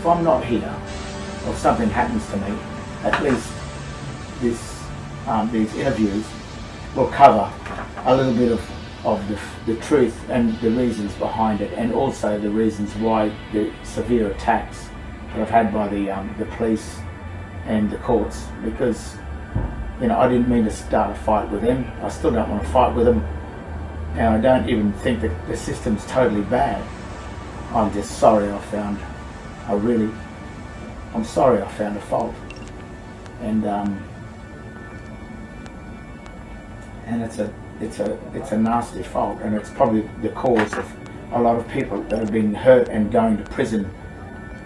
if I'm not here, or something happens to me, at least these interviews will cover a little bit of the truth and the reasons behind it, and also the reasons why the severe attacks that I've had by the police and the courts, because you know, I didn't mean to start a fight with them. I still don't want to fight with them, and I don't even think that the system's totally bad. I'm just sorry I'm sorry I found a fault, and it's a nasty fault, and it's probably the cause of a lot of people that have been hurt and going to prison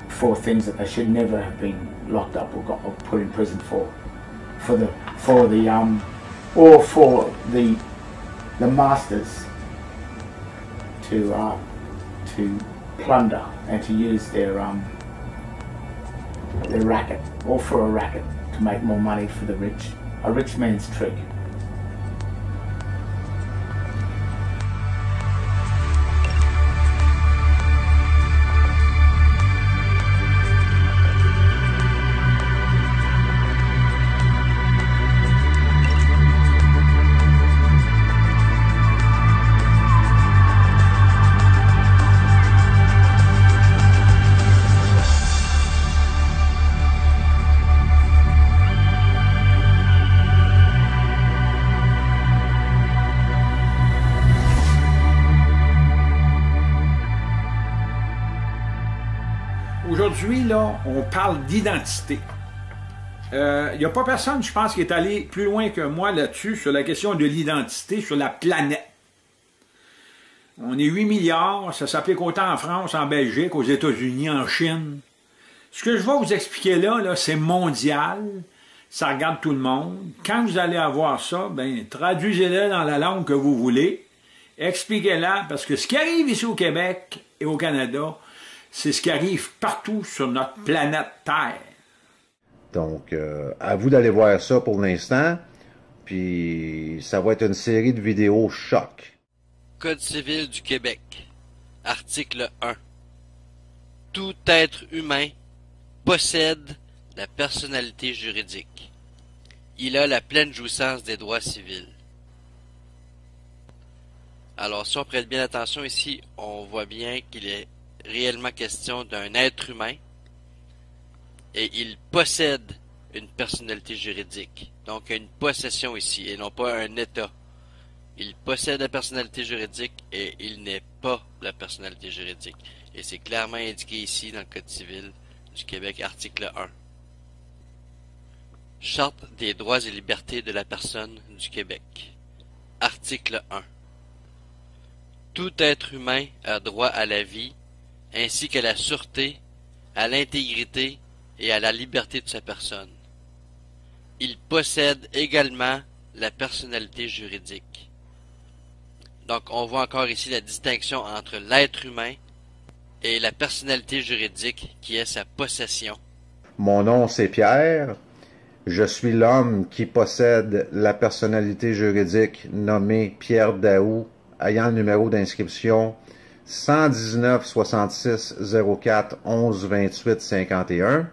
for things that they should never have been locked up or put in prison for the masters to plunder and to use their racket, all for a racket, to make more money for the rich. A rich man's trick. Aujourd'hui, là, on parle d'identité. Il n'y a pas personne, je pense, qui est allé plus loin que moi là-dessus, sur la question de l'identité sur la planète. On est 8 milliards, ça s'applique autant en France, en Belgique, aux États-Unis, en Chine. Ce que je vais vous expliquer là, c'est mondial, ça regarde tout le monde. Quand vous allez avoir ça, ben, traduisez-le dans la langue que vous voulez, expliquez-la, parce que ce qui arrive ici au Québec et au Canada, c'est ce qui arrive partout sur notre planète Terre. Donc, à vous d'aller voir ça pour l'instant, puis ça va être une série de vidéos choc. Code civil du Québec, article 1. Tout être humain possède la personnalité juridique. Il a la pleine jouissance des droits civils. Alors, si on prête bien attention ici, on voit bien qu'il est réellement question d'un être humain et il possède une personnalité juridique. Donc, il y a une possession ici et non pas un état. Il possède la personnalité juridique et il n'est pas la personnalité juridique. Et c'est clairement indiqué ici dans le Code civil du Québec, article 1. Charte des droits et libertés de la personne du Québec. Article 1. Tout être humain a droit à la vie, ainsi qu'à la sûreté, à l'intégrité et à la liberté de sa personne. Il possède également la personnalité juridique. Donc, on voit encore ici la distinction entre l'être humain et la personnalité juridique qui est sa possession. Mon nom, c'est Pierre. Je suis l'homme qui possède la personnalité juridique nommée Pierre Daou, ayant le numéro d'inscription 119 66 04 11 28 51.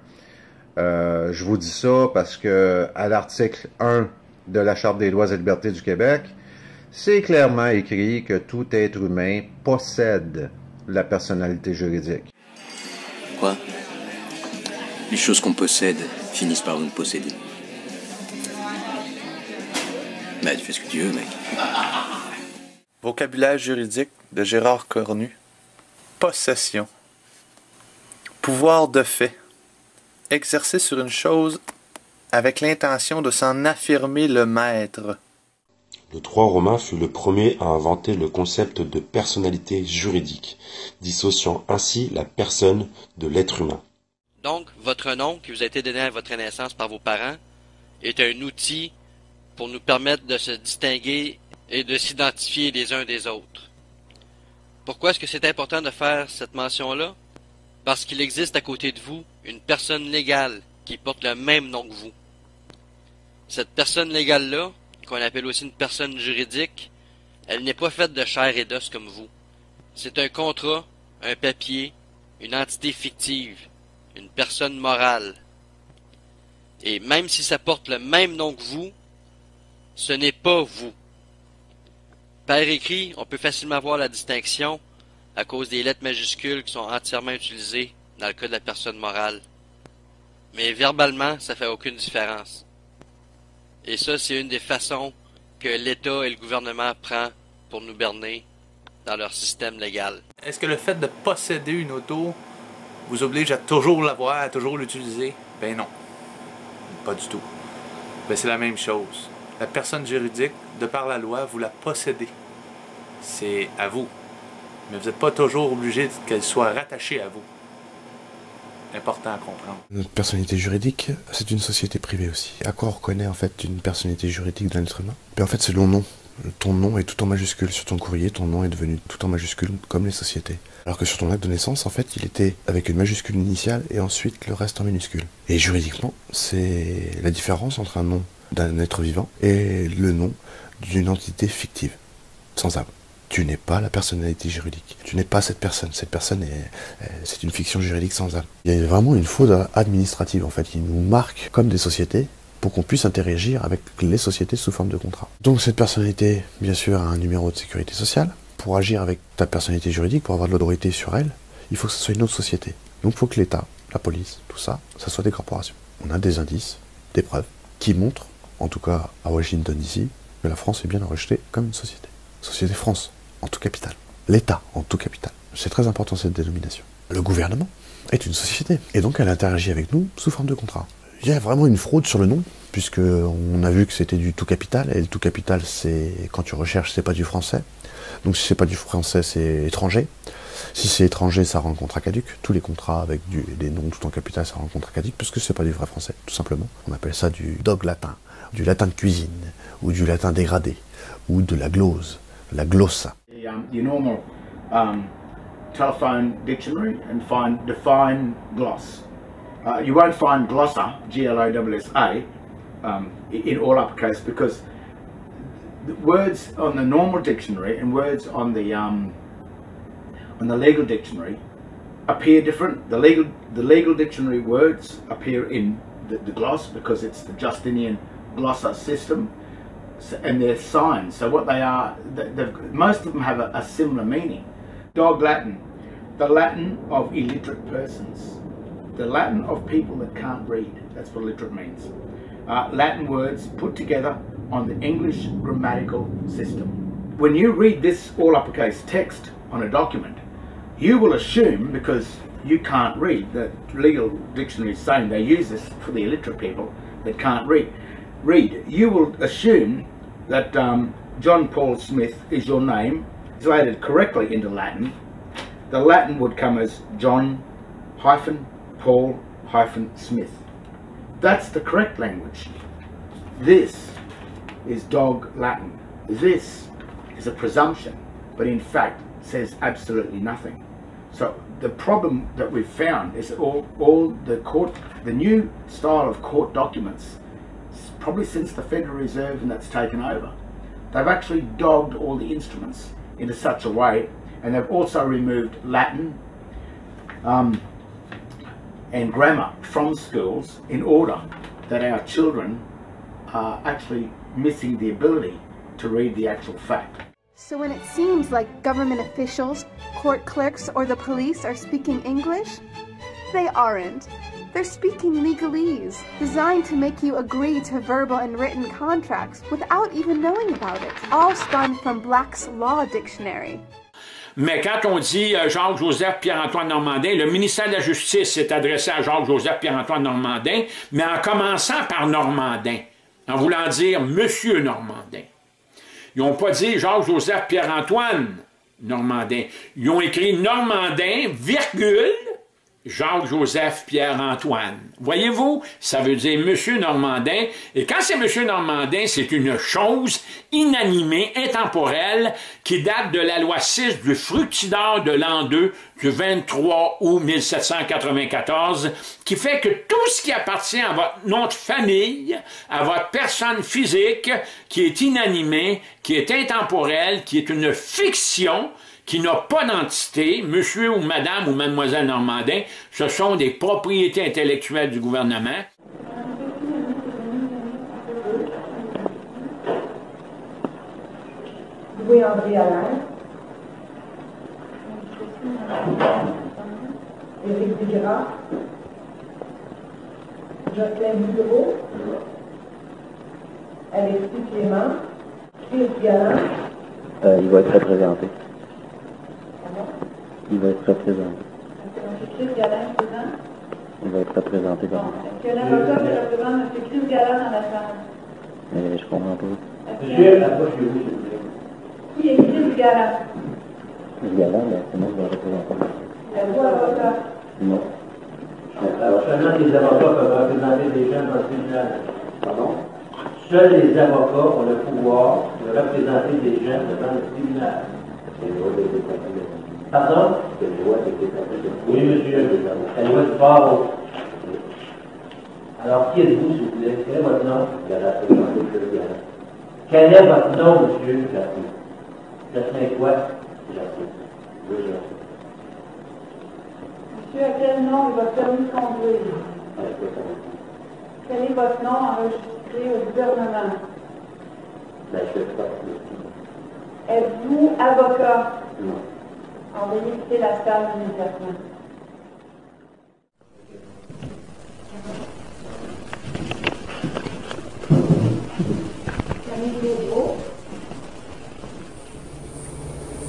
Je vous dis ça parce que à l'article 1 de la Charte des droits et libertés du Québec, c'est clairement écrit que tout être humain possède la personnalité juridique. Quoi? Les choses qu'on possède finissent par nous posséder. Bah, tu fais ce que tu veux, mec. Vocabulaire juridique de Gérard Cornu. Possession. Pouvoir de fait. Exercer sur une chose avec l'intention de s'en affirmer le maître. Le droit romain fut le premier à inventer le concept de personnalité juridique, dissociant ainsi la personne de l'être humain. Donc, votre nom qui vous a été donné à votre naissance par vos parents est un outil pour nous permettre de se distinguer et de s'identifier les uns des autres. Pourquoi est-ce que c'est important de faire cette mention-là? Parce qu'il existe à côté de vous une personne légale qui porte le même nom que vous. Cette personne légale-là, qu'on appelle aussi une personne juridique, elle n'est pas faite de chair et d'os comme vous. C'est un contrat, un papier, une entité fictive, une personne morale. Et même si ça porte le même nom que vous, ce n'est pas vous. Par écrit, on peut facilement voir la distinction à cause des lettres majuscules qui sont entièrement utilisées dans le cas de la personne morale. Mais verbalement, ça fait aucune différence. Et ça, c'est une des façons que l'État et le gouvernement prennent pour nous berner dans leur système légal. Est-ce que le fait de posséder une auto vous oblige à toujours l'avoir, à toujours l'utiliser? Ben non. Pas du tout. Ben c'est la même chose. La personne juridique, de par la loi, vous la possédez. C'est à vous. Mais vous n'êtes pas toujours obligé qu'elle soit rattachée à vous. Important à comprendre. Notre personnalité juridique, c'est une société privée aussi. À quoi on reconnaît en fait une personnalité juridique d'un être humain? Ben en fait c'est le nom. Ton nom est tout en majuscule. Sur ton courrier, ton nom est devenu tout en majuscule comme les sociétés. Alors que sur ton acte de naissance, en fait, il était avec une majuscule initiale et ensuite le reste en minuscule. Et juridiquement, c'est la différence entre un nom d'un être vivant et le nom d'une entité fictive, sans âme. Tu n'es pas la personnalité juridique. Tu n'es pas cette personne. Cette personne, c'est une fiction juridique sans âme. Il y a vraiment une faute administrative, en fait, qui nous marque comme des sociétés pour qu'on puisse interagir avec les sociétés sous forme de contrat. Donc cette personnalité, bien sûr, a un numéro de sécurité sociale. Pour agir avec ta personnalité juridique, pour avoir de l'autorité sur elle, il faut que ce soit une autre société. Donc il faut que l'État, la police, tout ça, ça soit des corporations. On a des indices, des preuves, qui montrent, en tout cas à Washington DC, que la France est bien enregistrée comme une société. Société France, en tout capital. L'État, en tout capital. C'est très important cette dénomination. Le gouvernement est une société, et donc elle interagit avec nous sous forme de contrat. Il y a vraiment une fraude sur le nom, puisque on a vu que c'était du tout capital, et le tout capital, c'est quand tu recherches, c'est pas du français. Donc si c'est pas du français, c'est étranger. Si c'est étranger, ça rend le contrat caduc. Tous les contrats avec des noms tout en capital, ça rend le contrat caduc, puisque c'est pas du vrai français, tout simplement. On appelle ça du dog latin, du latin de cuisine, ou du latin dégradé, ou de la glose, la glossa. Your normal telephone dictionary and define gloss. You won't find glossa, G-L-O-S-S-A, in all uppercase because the words on the normal dictionary and words on the legal dictionary appear different. The legal dictionary words appear in the gloss because it's the Justinian glossa system, and they're signs. So what they are, most of them have a similar meaning. Dog Latin, the Latin of illiterate persons. The Latin of people that can't read, that's what illiterate means. Latin words put together on the English grammatical system. When you read this all uppercase text on a document, you will assume, because you can't read, the legal dictionary is saying they use this for the illiterate people that can't read, you will assume that John Paul Smith is your name, translated correctly into Latin. The Latin would come as John-Paul-Smith. That's the correct language. This is dog Latin. This is a presumption, but in fact says absolutely nothing. So the problem that we've found is that all the new style of court documents, probably since the Federal Reserve and that's taken over, they've actually dogged all the instruments into such a way, and they've also removed Latin and grammar from schools in order that our children are actually missing the ability to read the actual fact. So when it seems like government officials, court clerks, or the police are speaking English, they aren't. They're speaking legalese, designed to make you agree to verbal and written contracts without even knowing about it. All spun from Black's Law Dictionary. Mais quand on dit Jacques-Joseph Pierre-Antoine Normandin, le ministère de la Justice s'est adressé à Jacques-Joseph Pierre-Antoine Normandin, mais en commençant par Normandin, en voulant dire Monsieur Normandin. Ils n'ont pas dit Jacques-Joseph Pierre-Antoine Normandin. Ils ont écrit Normandin, virgule, Jacques-Joseph Pierre-Antoine. Voyez-vous, ça veut dire Monsieur Normandin. Et quand c'est Monsieur Normandin, c'est une chose inanimée, intemporelle, qui date de la loi 6 du Fructidor de l'an 2, du 23 août 1794, qui fait que tout ce qui appartient à votre nom de famille, à votre personne physique, qui est inanimée, qui est intemporelle, qui est une fiction, qui n'a pas d'entité, monsieur ou madame ou mademoiselle Normandin, ce sont des propriétés intellectuelles du gouvernement. Louis-André Allain, Éric Desgras, Jocelyn Bureau, Alexis Clément, Chris Galland. Il va être représenté. Il va être représenté. Chris Galland présent. Il va être représenté par Est-ce que l'avocat qui représente M. Chris Galland dans la salle? Mais je comprends pas. Monsieur, approchez-vous, s'il vous plaît. Qui est Chris Galland? Chris Galland, c'est moi qui vais représenter. Êtes-vous avocat? Non. Alors, seulement les avocats peuvent représenter des gens dans le tribunal. Pardon? Seuls les avocats ont le pouvoir de représenter des gens devant le tribunal. Pardon? Oui, monsieur. La loi du port. Alors, qui êtes-vous, s'il vous plaît? Quel est votre nom? Quel est votre nom, monsieur? Jasmin quoi? Monsieur, à quel nom est votre permis de conduire? Quel est votre nom enregistré au gouvernement? Êtes-vous avocat? Non. Veuillez quitter la salle immédiatement.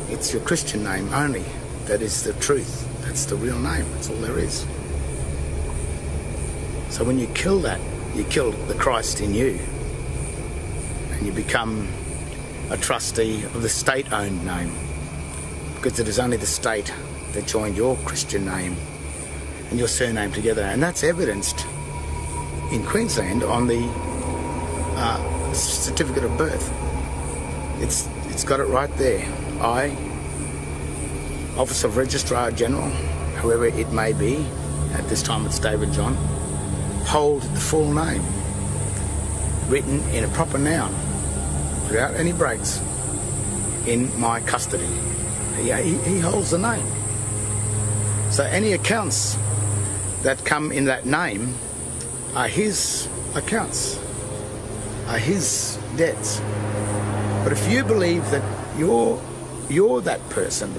It's your Christian name only. That is the truth. That's the real name. That's all there is. So when you kill that, you kill the Christ in you. And you become a trustee of the state-owned name. Because it is only the state that joined your Christian name and your surname together. And that's evidenced in Queensland on the certificate of birth. It's got it right there. I, Office of Registrar General, whoever it may be, at this time it's David John, hold the full name, written in a proper noun, without any breaks, in my custody. He holds the name. So any accounts that come in that name are his accounts, are his debts. But if you believe that you're that person,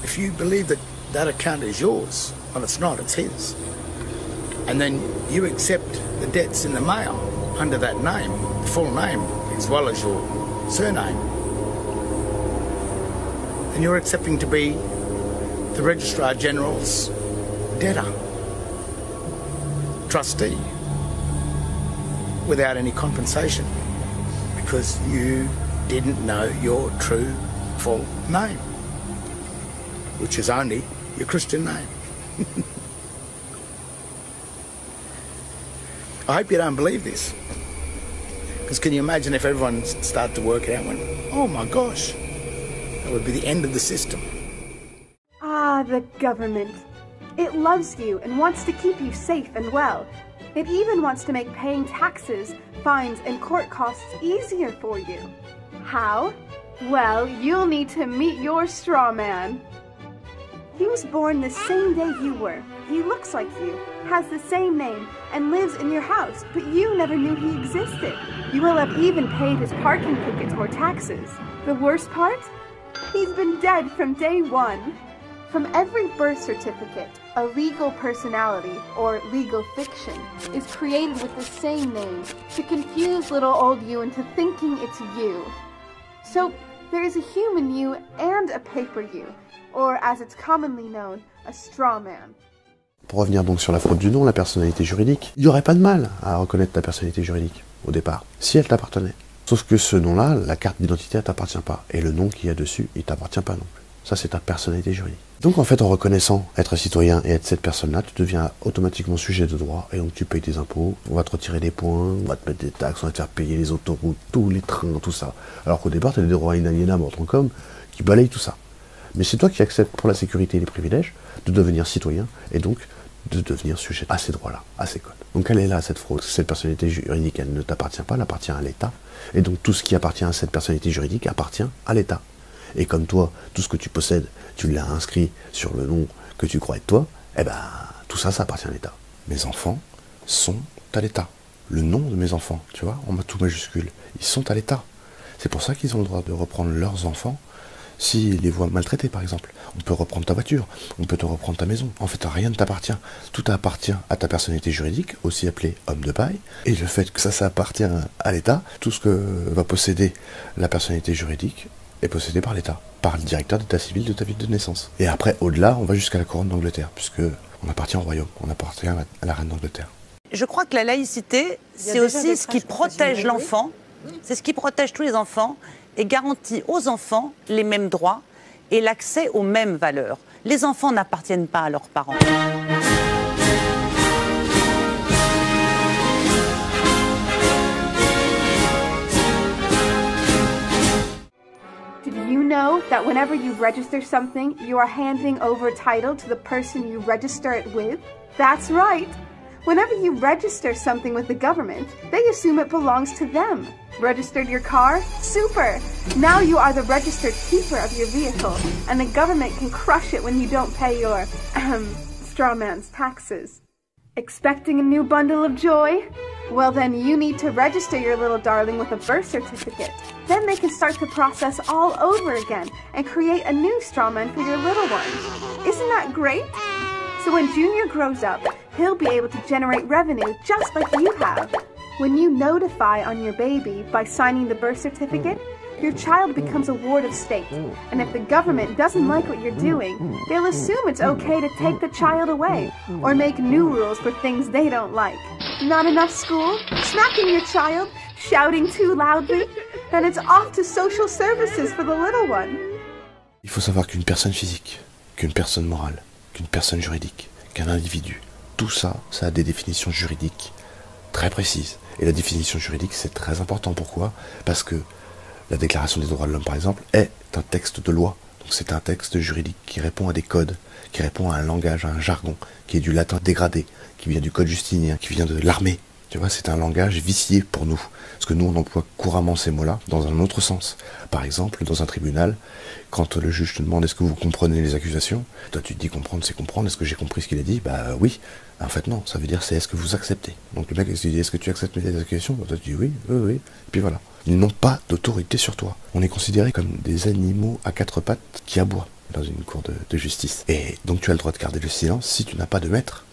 if you believe that that account is yours, well, it's not, it's his. And then you accept the debts in the mail under that name, the full name, as well as your surname, and you're accepting to be the Registrar General's debtor, trustee, without any compensation, because you didn't know your true full name, which is only your Christian name. I hope you don't believe this, because can you imagine if everyone started to work out and went, oh my gosh, that would be the end of the system. Ah, the government. It loves you and wants to keep you safe and well. It even wants to make paying taxes, fines, and court costs easier for you. How? Well, you'll need to meet your straw man. He was born the same day you were. He looks like you, has the same name, and lives in your house, but you never knew he existed. You will have even paid his parking tickets or taxes. The worst part? He's been dead from day one. From every birth certificate, a legal personality, or legal fiction, is created with the same name to confuse little old you into thinking it's you. So, there is a human you and a paper you, or as it's commonly known, a straw man. Pour revenir donc sur la fraude du nom, la personnalité juridique, il n'y aurait pas de mal à reconnaître ta personnalité juridique, au départ, si elle t'appartenait. Sauf que ce nom-là, la carte d'identité, elle t'appartient pas. Et le nom qu'il y a dessus, il t'appartient pas non plus. Ça, c'est ta personnalité juridique. Donc en fait, en reconnaissant être citoyen et être cette personne-là, tu deviens automatiquement sujet de droit, et donc tu payes tes impôts, on va te retirer des points, on va te mettre des taxes, on va te faire payer les autoroutes, tous les trains, tout ça. Alors qu'au départ, tu as des droits inaliénables en tant qu'homme qui balayent tout ça. Mais c'est toi qui acceptes pour la sécurité et les privilèges de devenir citoyen, et donc de devenir sujet à ces droits-là, à ces codes. Donc elle est là, cette fraude. Cette personnalité juridique, elle ne t'appartient pas, elle appartient à l'État. Et donc tout ce qui appartient à cette personnalité juridique appartient à l'État. et comme toi, tout ce que tu possèdes, tu l'as inscrit sur le nom que tu crois être toi, eh ben, tout ça, ça appartient à l'État. Mes enfants sont à l'État. Le nom de mes enfants, tu vois, en tout majuscule, ils sont à l'État. C'est pour ça qu'ils ont le droit de reprendre leurs enfants s'ils les voient maltraités, par exemple. On peut reprendre ta voiture, on peut te reprendre ta maison. En fait, rien ne t'appartient. Tout appartient à ta personnalité juridique, aussi appelée homme de paille. Et le fait que ça appartient à l'État, tout ce que va posséder la personnalité juridique est possédé par l'État, par le directeur d'état civil de ta ville de naissance. Et après, au-delà, on va jusqu'à la couronne d'Angleterre, puisque on appartient au royaume, on appartient à la reine d'Angleterre. Je crois que la laïcité, c'est aussi ce qui protège l'enfant, c'est ce qui protège tous les enfants et garantit aux enfants les mêmes droits et l'accès aux mêmes valeurs. Les enfants n'appartiennent pas à leurs parents. Did you know that whenever you register something, you are handing over title to the person you register it with? That's right. Whenever you register something with the government, they assume it belongs to them. Registered your car? Super! Now you are the registered keeper of your vehicle, and the government can crush it when you don't pay your, straw man's taxes. Expecting a new bundle of joy? Well then you need to register your little darling with a birth certificate. Then they can start the process all over again and create a new straw man for your little one. Isn't that great? So when Junior grows up, he'll be able to generate revenue just like you have. When you notify on your baby by signing the birth certificate, your child becomes a ward of state. And if the government doesn't like what you're doing, they'll assume it's okay to take the child away or make new rules for things they don't like. Not enough school? Smacking your child? Shouting too loudly? Then it's off to social services for the little one. Il faut savoir qu'une personne physique, qu'une personne morale, qu'une personne juridique, qu'un individu, tout ça, ça a des définitions juridiques très précises. Et la définition juridique, c'est très important. Pourquoi? Parce que la Déclaration des droits de l'homme, par exemple, est un texte de loi. Donc c'est un texte juridique qui répond à des codes, qui répond à un langage, à un jargon, qui est du latin dégradé, qui vient du code justinien, qui vient de l'armée. Tu vois, c'est un langage vicié pour nous. Parce que nous, on emploie couramment ces mots-là dans un autre sens. Par exemple, dans un tribunal, quand le juge te demande est-ce que vous comprenez les accusations, toi tu te dis comprendre, c'est comprendre, est-ce que j'ai compris ce qu'il a dit? Bah oui. En fait non, ça veut dire c'est est-ce que vous acceptez. Donc le mec il dit est-ce que tu acceptes les accusations? Toi tu dis oui, oui, oui. Et puis voilà. Ils n'ont pas d'autorité sur toi. On est considérés comme des animaux à quatre pattes qui aboient dans une cour de justice. Et donc tu as le droit de garder le silence si tu n'as pas de maître.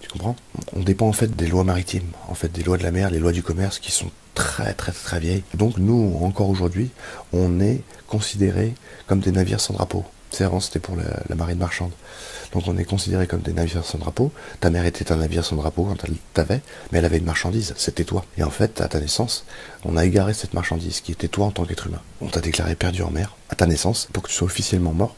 Tu comprends? On dépend en fait des lois maritimes, en fait des lois de la mer, les lois du commerce qui sont très très très vieilles. Donc nous, encore aujourd'hui, on est considérés comme des navires sans drapeau. C'est avant, c'était pour la marine marchande. Donc on est considérés comme des navires sans drapeau. Ta mère était un navire sans drapeau quand elle t'avait, mais elle avait une marchandise, c'était toi. Et en fait, à ta naissance, on a égaré cette marchandise qui était toi en tant qu'être humain. On t'a déclaré perdu en mer à ta naissance pour que tu sois officiellement mort,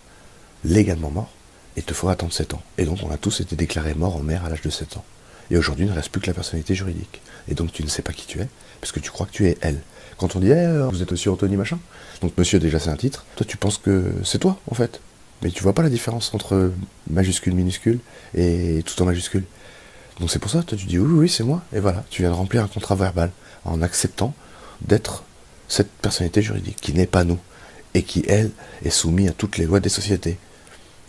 légalement mort, et il te faut attendre 7 ans. Et donc on a tous été déclarés morts en mer à l'âge de 7 ans. Et aujourd'hui, il ne reste plus que la personnalité juridique. Et donc tu ne sais pas qui tu es, parce que tu crois que tu es elle. Quand on dit vous êtes aussi Anthony machin, donc monsieur déjà c'est un titre, toi tu penses que c'est toi en fait. Mais tu vois pas la différence entre majuscule, minuscule et tout en majuscule. Donc c'est pour ça, toi tu dis oui, oui, c'est moi. Et voilà, tu viens de remplir un contrat verbal en acceptant d'être cette personnalité juridique qui n'est pas nous et qui, elle, est soumise à toutes les lois des sociétés.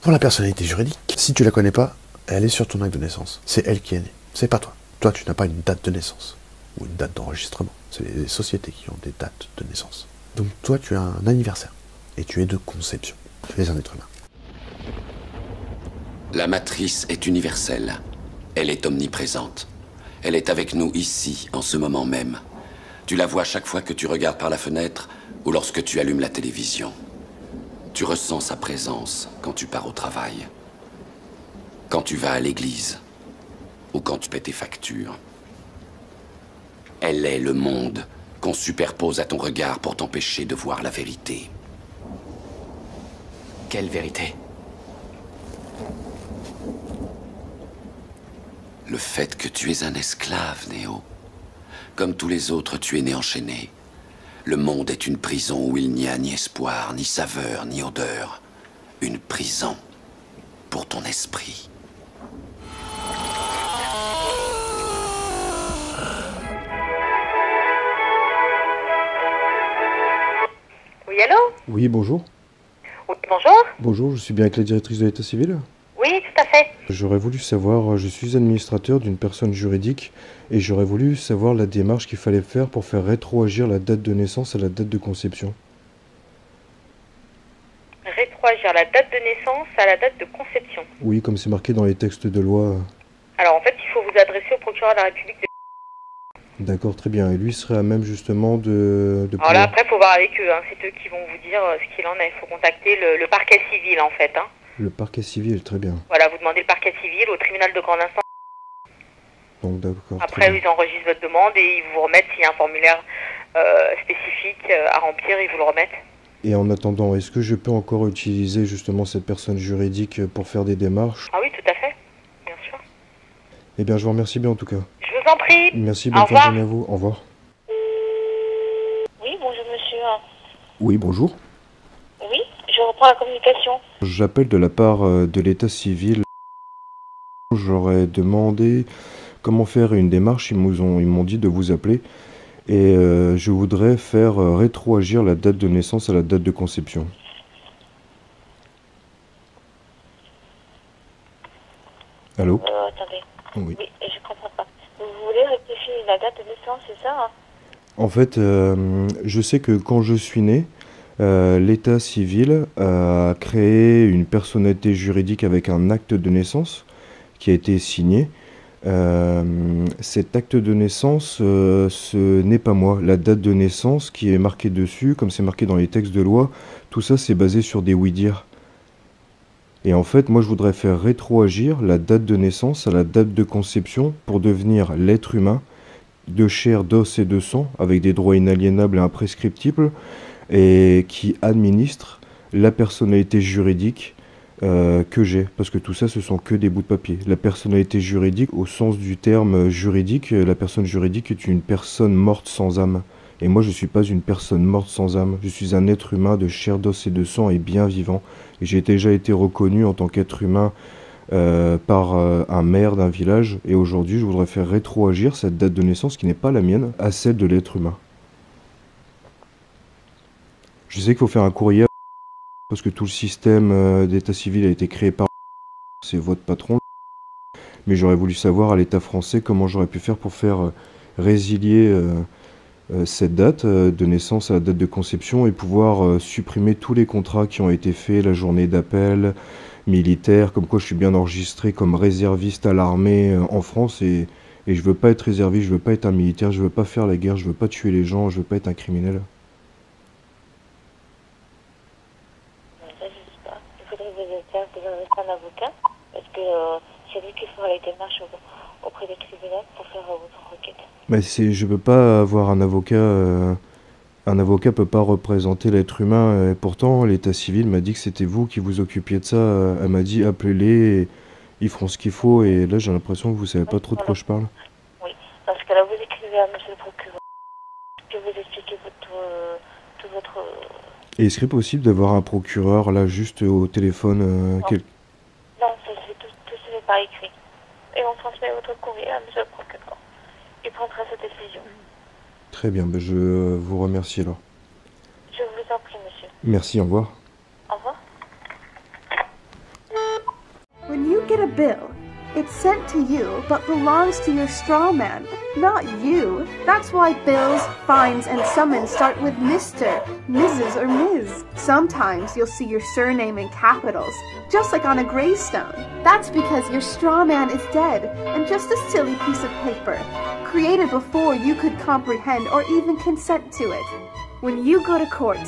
Pour la personnalité juridique, si tu la connais pas, elle est sur ton acte de naissance. C'est elle qui est née, c'est pas toi. Toi, tu n'as pas une date de naissance ou une date d'enregistrement. C'est les sociétés qui ont des dates de naissance. Donc toi, tu as un anniversaire et tu es de conception. Tu es un être humain. La matrice est universelle. Elle est omniprésente. Elle est avec nous ici, en ce moment même. Tu la vois chaque fois que tu regardes par la fenêtre ou lorsque tu allumes la télévision. Tu ressens sa présence quand tu pars au travail, quand tu vas à l'église ou quand tu paies tes factures. Elle est le monde qu'on superpose à ton regard pour t'empêcher de voir la vérité. Quelle vérité? Le fait que tu es un esclave, Néo. Comme tous les autres, tu es né enchaîné. Le monde est une prison où il n'y a ni espoir, ni saveur, ni odeur. Une prison pour ton esprit. Oui, allô? Oui, bonjour. Oui, bonjour. Bonjour, je suis bien avec la directrice de l'état civil. Oui, tout à fait. J'aurais voulu savoir, je suis administrateur d'une personne juridique et j'aurais voulu savoir la démarche qu'il fallait faire pour faire rétroagir la date de naissance à la date de conception. Rétroagir la date de naissance à la date de conception. Oui, comme c'est marqué dans les textes de loi. Alors en fait, il faut vous adresser au procureur de la République de... D'accord, très bien. Et lui serait à même justement de Alors là, après, il faut voir avec eux. Hein. C'est eux qui vont vous dire ce qu'il en est. Il faut contacter le parquet civil, en fait. Hein. Le parquet civil, très bien. Voilà, vous demandez le parquet civil au tribunal de grande instance. Donc d'accord. Après, ils enregistrent votre demande et ils vous remettent, s'il y a un formulaire spécifique à remplir, ils vous le remettent. Et en attendant, est-ce que je peux encore utiliser justement cette personne juridique pour faire des démarches? Ah oui, tout à fait, bien sûr. Eh bien, je vous remercie bien en tout cas. Je vous en prie. Merci, Au bonne revoir. journée à vous. Au revoir. Oui, bonjour monsieur. Oui, bonjour. Oui, je reprends la communication. J'appelle de la part de l'état civil. J'aurais demandé comment faire une démarche. Ils m'ont dit de vous appeler. Et je voudrais faire rétroagir la date de naissance à la date de conception. Allô? Attendez. Oui. Oui, je comprends pas. Vous voulez rectifier la date de naissance, c'est ça hein? En fait, je sais que quand je suis né, l'état civil a créé une personnalité juridique avec un acte de naissance qui a été signé. Cet acte de naissance, ce n'est pas moi. La date de naissance qui est marquée dessus, comme c'est marqué dans les textes de loi, tout ça c'est basé sur des oui-dire. Et en fait, moi je voudrais faire rétroagir la date de naissance à la date de conception pour devenir l'être humain de chair, d'os et de sang, avec des droits inaliénables et imprescriptibles, et qui administre la personnalité juridique que j'ai, parce que tout ça ce sont que des bouts de papier. La personnalité juridique, au sens du terme juridique, la personne juridique est une personne morte sans âme. Et moi je suis pas une personne morte sans âme, je suis un être humain de chair, d'os et de sang et bien vivant. Et j'ai déjà été reconnu en tant qu'être humain par un maire d'un village, et aujourd'hui je voudrais faire rétroagir cette date de naissance qui n'est pas la mienne à celle de l'être humain. Je sais qu'il faut faire un courrier parce que tout le système d'état civil a été créé par c'est votre patron, mais j'aurais voulu savoir à l'état français comment j'aurais pu faire pour faire résilier cette date de naissance à la date de conception et pouvoir supprimer tous les contrats qui ont été faits, la journée d'appel militaire, comme quoi je suis bien enregistré comme réserviste à l'armée en France, et je veux pas être réserviste, je veux pas être un militaire, je veux pas faire la guerre, je veux pas tuer les gens, je veux pas être un criminel. Un avocat, parce que c'est lui qui fera les démarches auprès des tribunaux pour faire votre requête. Mais je peux pas avoir un avocat peut pas représenter l'être humain, et pourtant l'état civil m'a dit que c'était vous qui vous occupiez de ça, elle m'a dit appelez-les, ils feront ce qu'il faut, et là j'ai l'impression que vous savez pas trop de quoi je parle. Oui, parce que là vous écrivez à monsieur le procureur, que vous expliquez tout votre... Et est-ce qu'il est possible d'avoir un procureur là juste au téléphone Non, tout se fait par écrit. Et on transmet votre courrier à monsieur le procureur. Il prendra sa décision. Très bien, ben je vous remercie alors. Je vous en prie, monsieur. Merci, au revoir. Au revoir. When you get a bill, it's sent to you but belongs to your straw man, not you. That's why bills, fines, and summons start with Mr., Mrs., or Ms. Sometimes you'll see your surname in capitals, just like on a gravestone. That's because your straw man is dead and just a silly piece of paper, created before you could comprehend or even consent to it. When you go to court,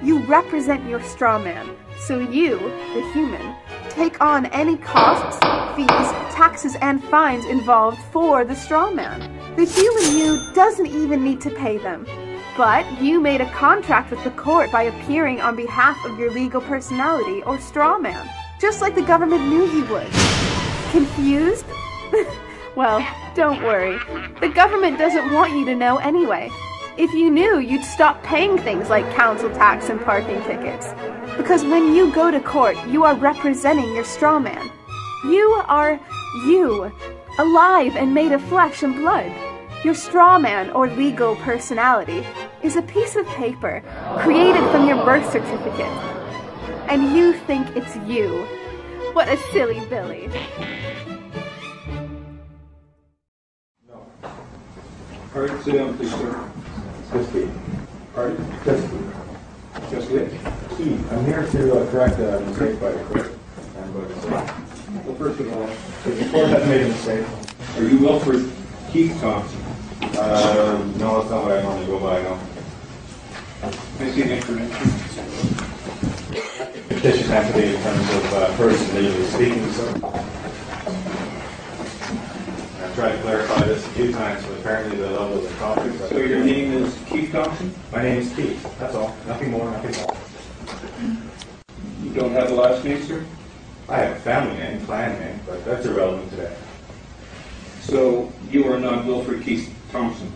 you represent your straw man, so you, the human, take on any costs, fees, taxes, and fines involved for the straw man. The human you doesn't even need to pay them. But you made a contract with the court by appearing on behalf of your legal personality or straw man, just like the government knew you would. Confused? Well, don't worry. The government doesn't want you to know anyway. If you knew, you'd stop paying things like council tax and parking tickets. Because when you go to court, you are representing your straw man. You are you, alive and made of flesh and blood. Your straw man or legal personality is a piece of paper created from your birth certificate. And you think it's you. What a silly Billy. Pardon, sit down, please, sir. Just Keith. Pardon? Just Keith. Just Keith. Keith, I'm here to correct a mistake by the court. Well, first of all, the court has made a mistake. Are you Wilfred Keith Thompson? No, that's not what I normally go by, no. Can I see the information? Petition affidavit in terms of person legally speaking, sir. I've tried to clarify this a few times, but apparently the level of the topic. So your name is Keith Thompson? My name is Keith, that's all. Nothing more, nothing less. You don't have a last name, sir? I have a family name, clan name, but that's irrelevant today. So you are not Wilfred Keith Thompson?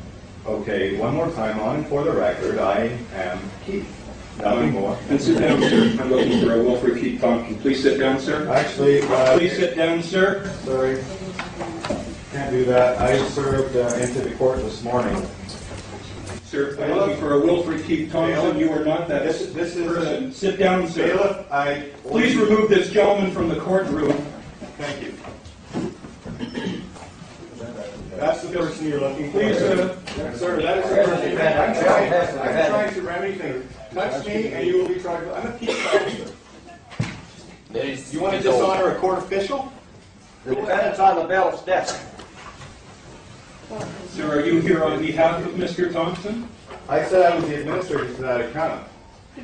Okay, one more time on and for the record, I am Keith. Nothing more. And sit down, sir. I'm looking for a Wilfred Keith Thompson. Please sit down, sir. Actually, please sit down, sir. Sorry. Can't do that. I served into the court this morning. Sir, I'm looking for a Wilfred Keith Thompson. You are not that this person. Sit down, sir. Bailiff, please remove this gentleman from the courtroom. Thank you. That's the person you're looking for. Please, sir, that is the person. I'm trying to remedy things. Touch me and you will be tried. I'm a peace officer. You want to dishonor a court official? The defendant's on the bailiff's desk. Sir, are you here on behalf of Mr. Thompson? I said I was the administrator to that account.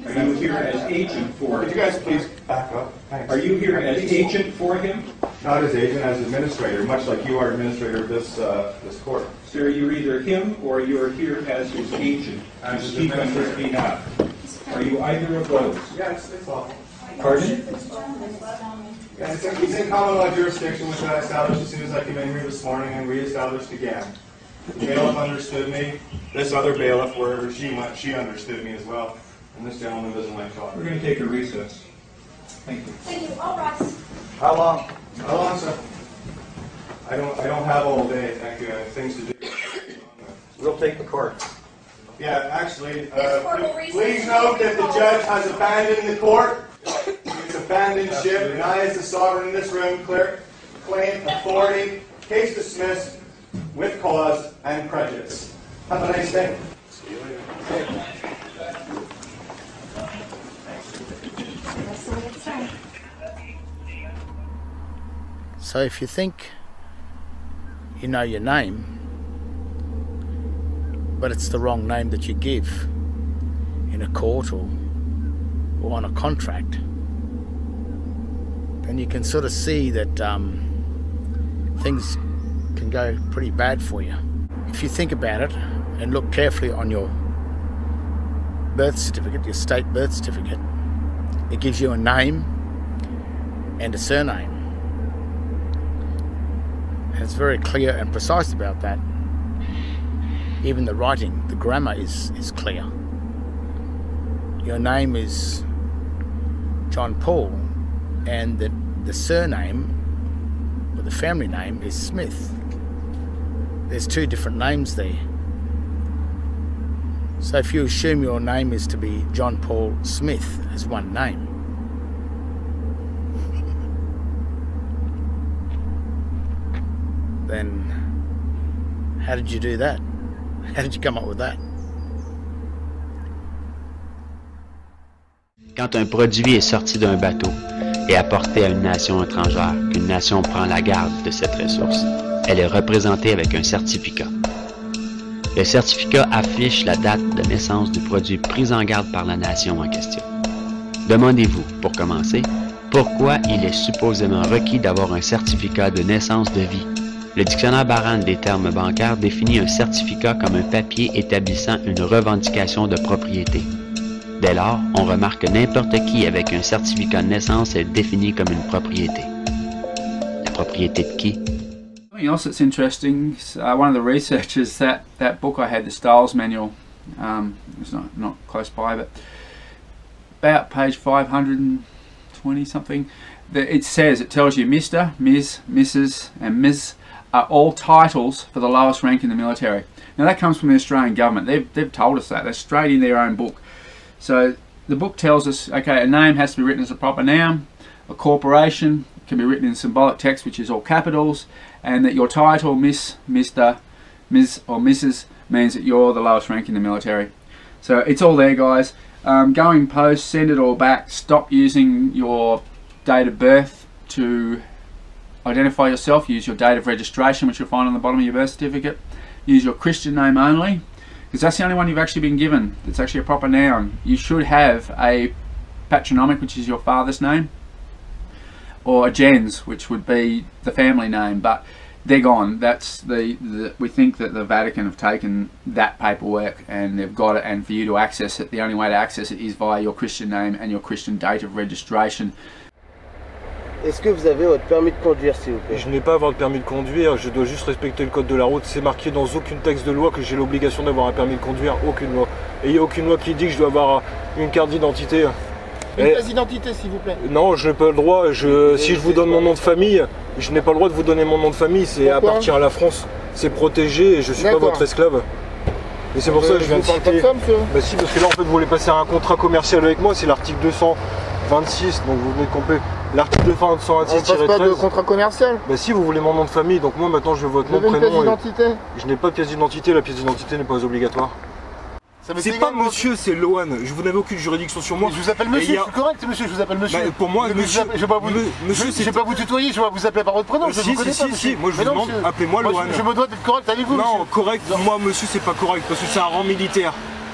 Are you here as agent for him? Could you guys please back up? Thanks. Are you here as agent for him? Not as agent, as administrator, much like you are administrator of this court. Sir, you're either him or you're here as his agent to speak on his behalf. Are you either of those? Yes, it's awful. Pardon? Yes, it's in common law jurisdiction, which I established as soon as I came in here this morning and reestablished again. The bailiff understood me. This other bailiff, wherever she went, she understood me as well. And this gentleman doesn't like talking. We're going to take a recess. Thank you. Thank you. All right. How long? How long, sir? I don't have all day. Thank you. I have things to do. We'll take the court. Yeah, actually, please note that the judge has abandoned the court. He's abandoned ship, and I, as the sovereign in this room, claim authority, case dismissed, with cause and prejudice. Have a nice day. See you later. So if you think you know your name, but it's the wrong name that you give in a court or on a contract, then you can sort of see that things can go pretty bad for you. If you think about it and look carefully on your birth certificate, your state birth certificate, it gives you a name and a surname. And it's very clear and precise about that. Even the writing, the grammar is clear. Your name is John Paul, and the surname, or the family name, is Smith. There's two different names there. So if you assume your name is to be John Paul Smith as one name, then how did you do that? How did you come up with that? Quand un produit est sorti d'un bateau et apporté à une nation étrangère, qu'une nation prend la garde de cette ressource, elle est représentée avec un certificat. Le certificat affiche la date de naissance du produit pris en garde par la nation en question. Demandez-vous, pour commencer, pourquoi il est supposément requis d'avoir un certificat de naissance de vie. Le dictionnaire Barran des termes bancaires définit un certificat comme un papier établissant une revendication de propriété. Dès lors, on remarque que n'importe qui avec un certificat de naissance est défini comme une propriété. La propriété de qui? Something else that's interesting, one of the researchers, that book I had, the Styles Manual, it's not close by, but about page 520 something, it tells you Mr., Ms., Mrs. and Ms. are all titles for the lowest rank in the military. Now that comes from the Australian government. They've told us that. They're straight in their own book. So the book tells us, okay, a name has to be written as a proper noun. A corporation can be written in symbolic text, which is all capitals, and that your title, Miss, Mr, Ms or Mrs, means that you're the lowest rank in the military. So it's all there, guys. Going post, send it all back. Stop using your date of birth to identify yourself. Use your date of registration, which you'll find on the bottom of your birth certificate. Use your Christian name only, because that's the only one you've actually been given. It's actually a proper noun. You should have a patronymic, which is your father's name, or a gens, which would be the family name, but they're gone. That's we think that the Vatican have taken that paperwork and they've got it, and for you to access it, the only way to access it is via your Christian name and your Christian date of registration. Est-ce que vous avez votre permis de conduire, s'il vous plaît? Je n'ai pas à avoir de permis de conduire, je dois juste respecter le code de la route. C'est marqué dans aucune texte de loi que j'ai l'obligation d'avoir un permis de conduire, aucune loi. Et il n'y a aucune loi qui dit que je dois avoir une carte d'identité. Une pièce d'identité, s'il vous plaît. Non, je n'ai pas le droit. Si je vous donne mon nom de famille, je n'ai pas le droit de vous donner mon nom de famille. C'est appartient à la France. C'est protégé et je ne suis pas votre esclave. Et c'est pour ça que je viens de citer. Bah si, parce que là en fait vous voulez passer un contrat commercial avec moi, c'est l'article 226, donc vous venez de compter. L'article 226-13. On passe pas de contrat commercial. Bah si, vous voulez mon nom de famille, donc moi maintenant je veux votre nom, prénom. Vous avez une pièce d'identité? Je n'ai pas de pièce d'identité, la pièce d'identité n'est pas obligatoire. C'est pas monsieur, c'est Lohan. Vous n'avez aucune juridiction sur moi. Je vous appelle monsieur, c'est correct monsieur, je vous appelle monsieur. Bah, pour moi, monsieur, je vais pas vous tutoyer, je vais vous appeler par votre prénom. Si, moi je vous demande, appelez-moi Lohan. Je me dois d'être correct avec vous. Non, correct, moi monsieur c'est pas correct, parce que c'est un rang militaire.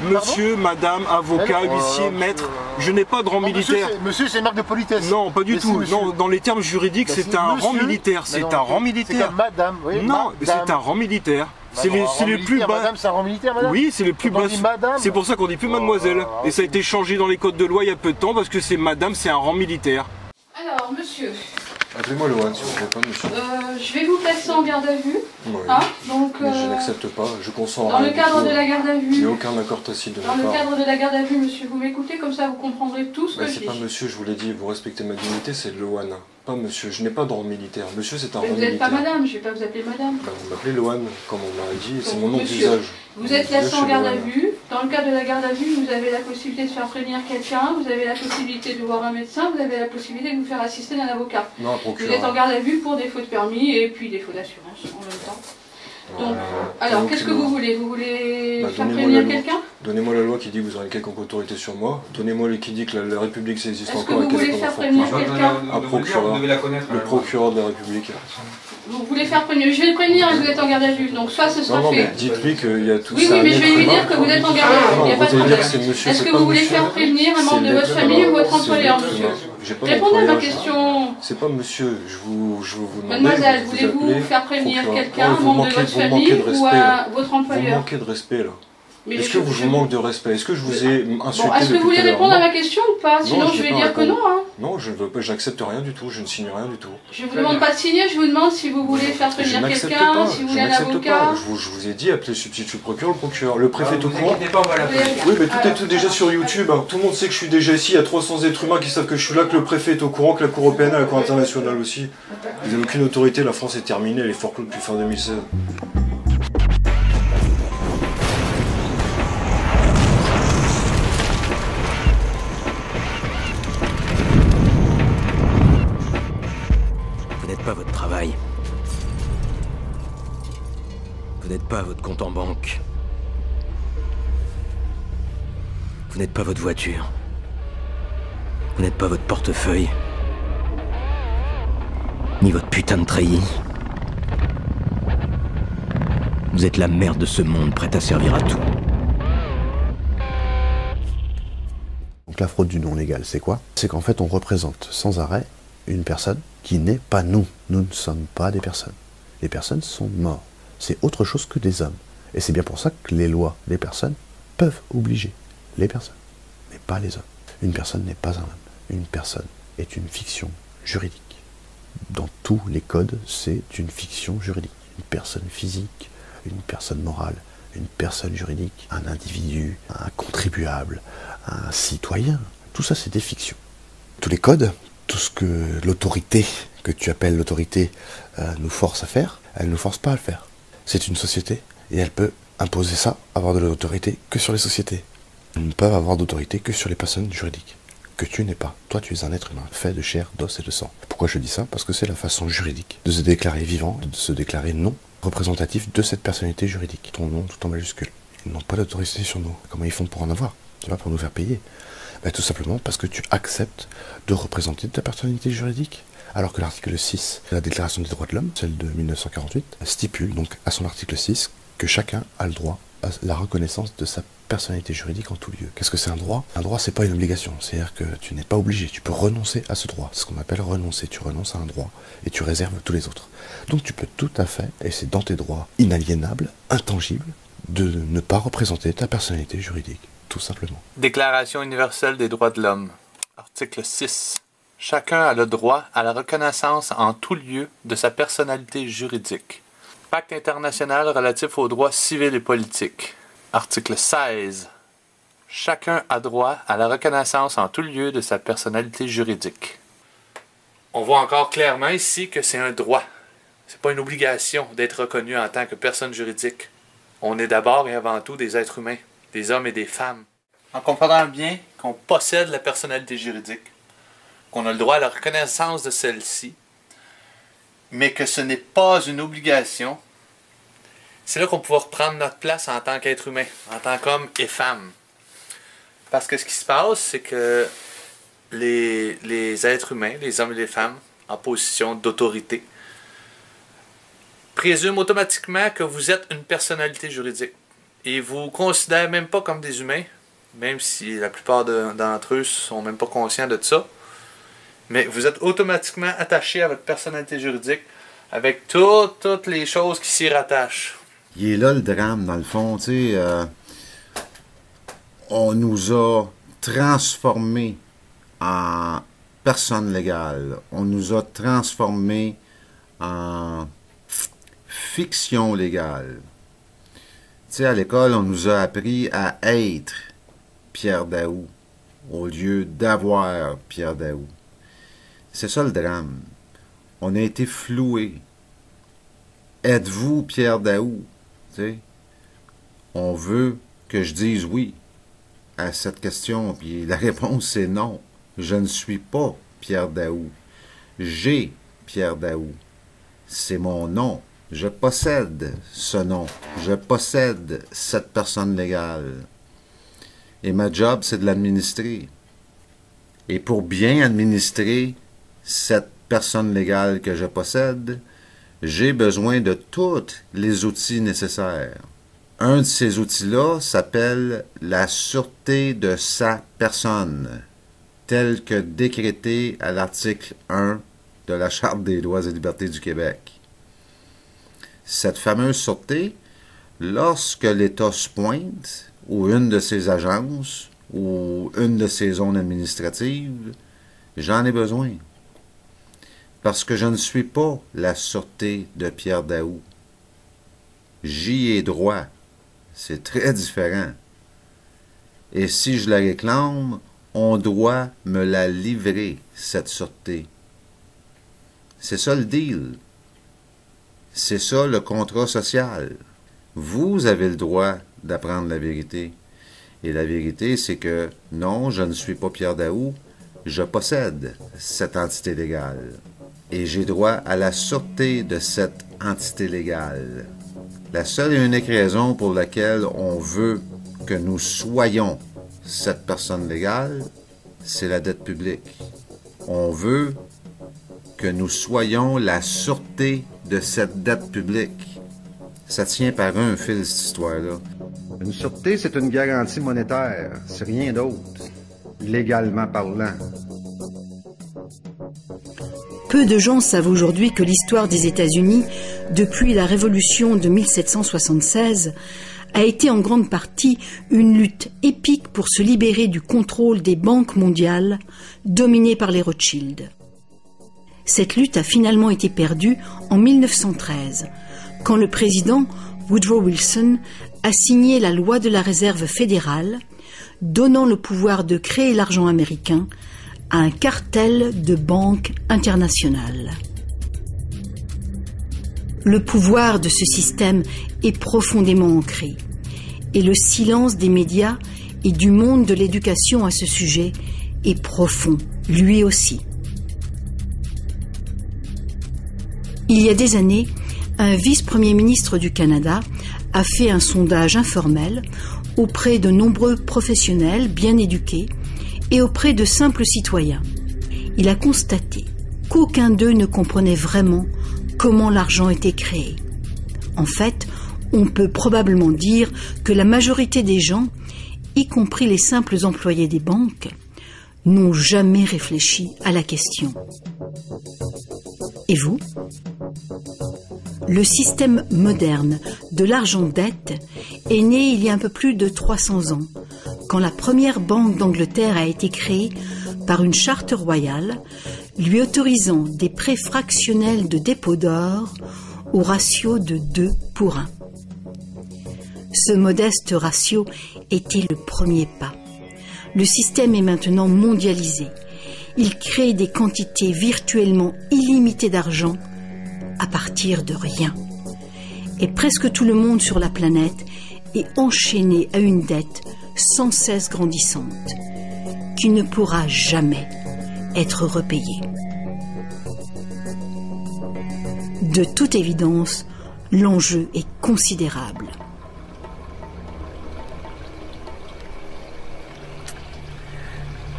Monsieur, madame, avocat, huissier, maître, je n'ai pas de rang militaire. Monsieur, c'est une marque de politesse. Non, pas du tout. Non, dans les termes juridiques, c'est un rang militaire. C'est un rang militaire. C'est comme madame, oui. Non, c'est un rang militaire. C'est les plus bas. Madame, c'est un rang militaire, madame. Oui, c'est les plus bas. C'est pour ça qu'on dit plus mademoiselle. Et ça a été changé dans les codes de loi il y a peu de temps parce que c'est madame, c'est un rang militaire. Alors, monsieur. Appelez-moi Lohan, s'il vous plaît, pas monsieur. Je vais vous placer en garde à vue. Oui. Hein, donc, mais je n'accepte pas, je consens. Dans le cadre de la garde à vue. Il n'y a aucun accord tacite de ma part. Dans le cadre de la garde à vue, monsieur, vous m'écoutez, comme ça vous comprendrez tout ce que je dis. C'est pas monsieur, je vous l'ai dit, vous respectez ma dignité, c'est Lohan. Pas monsieur, je n'ai pas de rang militaire. Monsieur, c'est un rang militaire. Vous n'êtes pas madame, je ne vais pas vous appeler madame. Bah, vous m'appelez Lohan, comme on m'a dit, c'est mon nom d'usage. Vous êtes placé en garde à vue. Dans le cadre de la garde à vue, vous avez la possibilité de faire prévenir quelqu'un, vous avez la possibilité de voir un médecin, vous avez la possibilité de vous faire assister d'un avocat. Non, un procureur. Vous êtes en garde à vue pour défaut de permis et puis défaut d'assurance en même temps. Donc, alors, qu'est-ce que vous voulez? Vous voulez faire prévenir quelqu'un? Donnez-moi la loi qui dit que vous aurez une quelconque autorité sur moi. Donnez-moi le qui dit que la République ça existe encore. Est-ce que vous voulez faire prévenir quelqu'un? Un procureur. Le procureur de la République. Vous voulez faire prévenir? Je vais le prévenir et vous êtes en garde à vue. Donc, soit ce sera fait. Dites-lui qu'il y a tout ça. Oui, mais je vais lui dire que vous êtes en garde à vue. Il n'y a pas de problème. Est-ce que vous voulez faire prévenir un membre de votre famille ou votre employeur, monsieur? Répondez à ma question. C'est pas monsieur, je vous demande. Mademoiselle, voulez-vous faire prévenir quelqu'un, un membre de votre famille ou votre employeur? Vous manquez de respect là. Est-ce que vous manque de respect? Est-ce que je vous ai insulté? Bon, est-ce que vous voulez répondre à ma question ou pas? Sinon je vais dire que non. Hein. Non, je ne veux pas, j'accepte rien du tout, je ne signe rien du tout. Je ne vous demande pas de signer, je vous demande si vous voulez faire prévenir quelqu'un, si vous voulez un avocat. Je vous ai dit, appelez le substitut procureur, le procureur. Le préfet est au courant. Oui, mais tout est déjà sur YouTube. Tout le monde sait que je suis déjà ici. Il y a 300 êtres humains qui savent que je suis là, que le préfet est au courant, que la Cour européenne et la Cour internationale aussi. Vous n'avez aucune autorité, la France est terminée, elle est fort clos depuis fin 2016. Pas votre travail. Vous n'êtes pas votre compte en banque. Vous n'êtes pas votre voiture. Vous n'êtes pas votre portefeuille. Ni votre putain de treillis. Vous êtes la merde de ce monde, prête à servir à tout. Donc la fraude du non légal, c'est quoi? C'est qu'en fait on représente sans arrêt une personne qui n'est pas nous. Nous ne sommes pas des personnes. Les personnes sont mortes. C'est autre chose que des hommes. Et c'est bien pour ça que les lois des personnes peuvent obliger les personnes, mais pas les hommes. Une personne n'est pas un homme. Une personne est une fiction juridique. Dans tous les codes, c'est une fiction juridique. Une personne physique, une personne morale, une personne juridique, un individu, un contribuable, un citoyen. Tout ça, c'est des fictions. Tous les codes, tout ce que l'autorité, que tu appelles l'autorité, nous force à faire, Elle ne nous force pas à le faire. C'est une société et elle peut imposer ça, avoir de l'autorité que sur les sociétés. Elles ne peuvent avoir d'autorité que sur les personnes juridiques. Que tu n'es pas. Toi, tu es un être humain, fait de chair, d'os et de sang. Pourquoi je dis ça? Parce que c'est la façon juridique de se déclarer vivant, de se déclarer non représentatif de cette personnalité juridique. Ton nom tout en majuscule. Ils n'ont pas d'autorité sur nous. Comment ils font pour en avoir? C'est pas pour nous faire payer. Ben, tout simplement parce que tu acceptes de représenter ta personnalité juridique. Alors que l'article 6 de la Déclaration des droits de l'homme, celle de 1948, stipule donc à son article 6 que chacun a le droit à la reconnaissance de sa personnalité juridique en tout lieu. Qu'est-ce que c'est un droit? Un droit, c'est pas une obligation. C'est-à-dire que tu n'es pas obligé. Tu peux renoncer à ce droit. C'est ce qu'on appelle renoncer. Tu renonces à un droit et tu réserves tous les autres. Donc tu peux tout à fait, et c'est dans tes droits inaliénables, intangibles, de ne pas représenter ta personnalité juridique. Tout simplement. Déclaration universelle des droits de l'homme. Article 6. Chacun a le droit à la reconnaissance en tout lieu de sa personnalité juridique. Pacte international relatif aux droits civils et politiques. Article 16. Chacun a droit à la reconnaissance en tout lieu de sa personnalité juridique. On voit encore clairement ici que c'est un droit. C'est pas une obligation d'être reconnu en tant que personne juridique. On est d'abord et avant tout des êtres humains, des hommes et des femmes. En comprenant bien qu'on possède la personnalité juridique, qu'on a le droit à la reconnaissance de celle-ci, mais que ce n'est pas une obligation, c'est là qu'on peut reprendre notre place en tant qu'être humain, en tant qu'homme et femme. Parce que ce qui se passe, c'est que les êtres humains, les hommes et les femmes, en position d'autorité, présument automatiquement que vous êtes une personnalité juridique. Et vous ne considèrent même pas comme des humains, même si la plupart d'entre eux ne sont même pas conscients de ça. Mais vous êtes automatiquement attaché à votre personnalité juridique avec toutes les choses qui s'y rattachent. Il est là le drame, dans le fond, tu sais. On nous a transformés en personnes légales. On nous a transformés en fiction légale. Tu sais, à l'école, on nous a appris à être Pierre Daou au lieu d'avoir Pierre Daou. C'est ça le drame. On a été floués. Êtes-vous Pierre Daou? Tu sais, on veut que je dise oui à cette question, puis la réponse c'est non. Je ne suis pas Pierre Daou. J'ai Pierre Daou. C'est mon nom. Je possède ce nom. Je possède cette personne légale. Et ma job, c'est de l'administrer. Et pour bien administrer cette personne légale que je possède, j'ai besoin de tous les outils nécessaires. Un de ces outils-là s'appelle la sûreté de sa personne, tel que décrété à l'article 1 de la Charte des droits et libertés du Québec. Cette fameuse sûreté, lorsque l'État se pointe, ou une de ses agences, ou une de ses zones administratives, j'en ai besoin. Parce que je ne suis pas la sûreté de Pierre Daou. J'y ai droit. C'est très différent. Et si je la réclame, on doit me la livrer, cette sûreté. C'est ça le deal. C'est ça le contrat social. Vous avez le droit d'apprendre la vérité. Et la vérité, c'est que non, je ne suis pas Pierre Daou, je possède cette entité légale. Et j'ai droit à la sûreté de cette entité légale. La seule et unique raison pour laquelle on veut que nous soyons cette personne légale, c'est la dette publique. On veut que nous soyons la sûreté de cette dette publique. Ça tient par un fil, cette histoire-là. Une sûreté, c'est une garantie monétaire. C'est rien d'autre, légalement parlant. Peu de gens savent aujourd'hui que l'histoire des États-Unis, depuis la Révolution de 1776, a été en grande partie une lutte épique pour se libérer du contrôle des banques mondiales dominées par les Rothschild. Cette lutte a finalement été perdue en 1913, quand le président Woodrow Wilson a signé la loi de la réserve fédérale, donnant le pouvoir de créer l'argent américain à un cartel de banques internationales. Le pouvoir de ce système est profondément ancré. Et le silence des médias et du monde de l'éducation à ce sujet est profond, lui aussi. Il y a des années, un vice-premier ministre du Canada a fait un sondage informel auprès de nombreux professionnels bien éduqués et auprès de simples citoyens. Il a constaté qu'aucun d'eux ne comprenait vraiment comment l'argent était créé. En fait, on peut probablement dire que la majorité des gens, y compris les simples employés des banques, n'ont jamais réfléchi à la question. Et vous ? Le système moderne de l'argent-dette est né il y a un peu plus de 300 ans, quand la première banque d'Angleterre a été créée par une charte royale lui autorisant des prêts fractionnels de dépôt d'or au ratio de 2 pour 1. Ce modeste ratio était le premier pas. Le système est maintenant mondialisé. Il crée des quantités virtuellement illimitées d'argent à partir de rien. Et presque tout le monde sur la planète est enchaîné à une dette sans cesse grandissante, qui ne pourra jamais être repayée. De toute évidence, l'enjeu est considérable.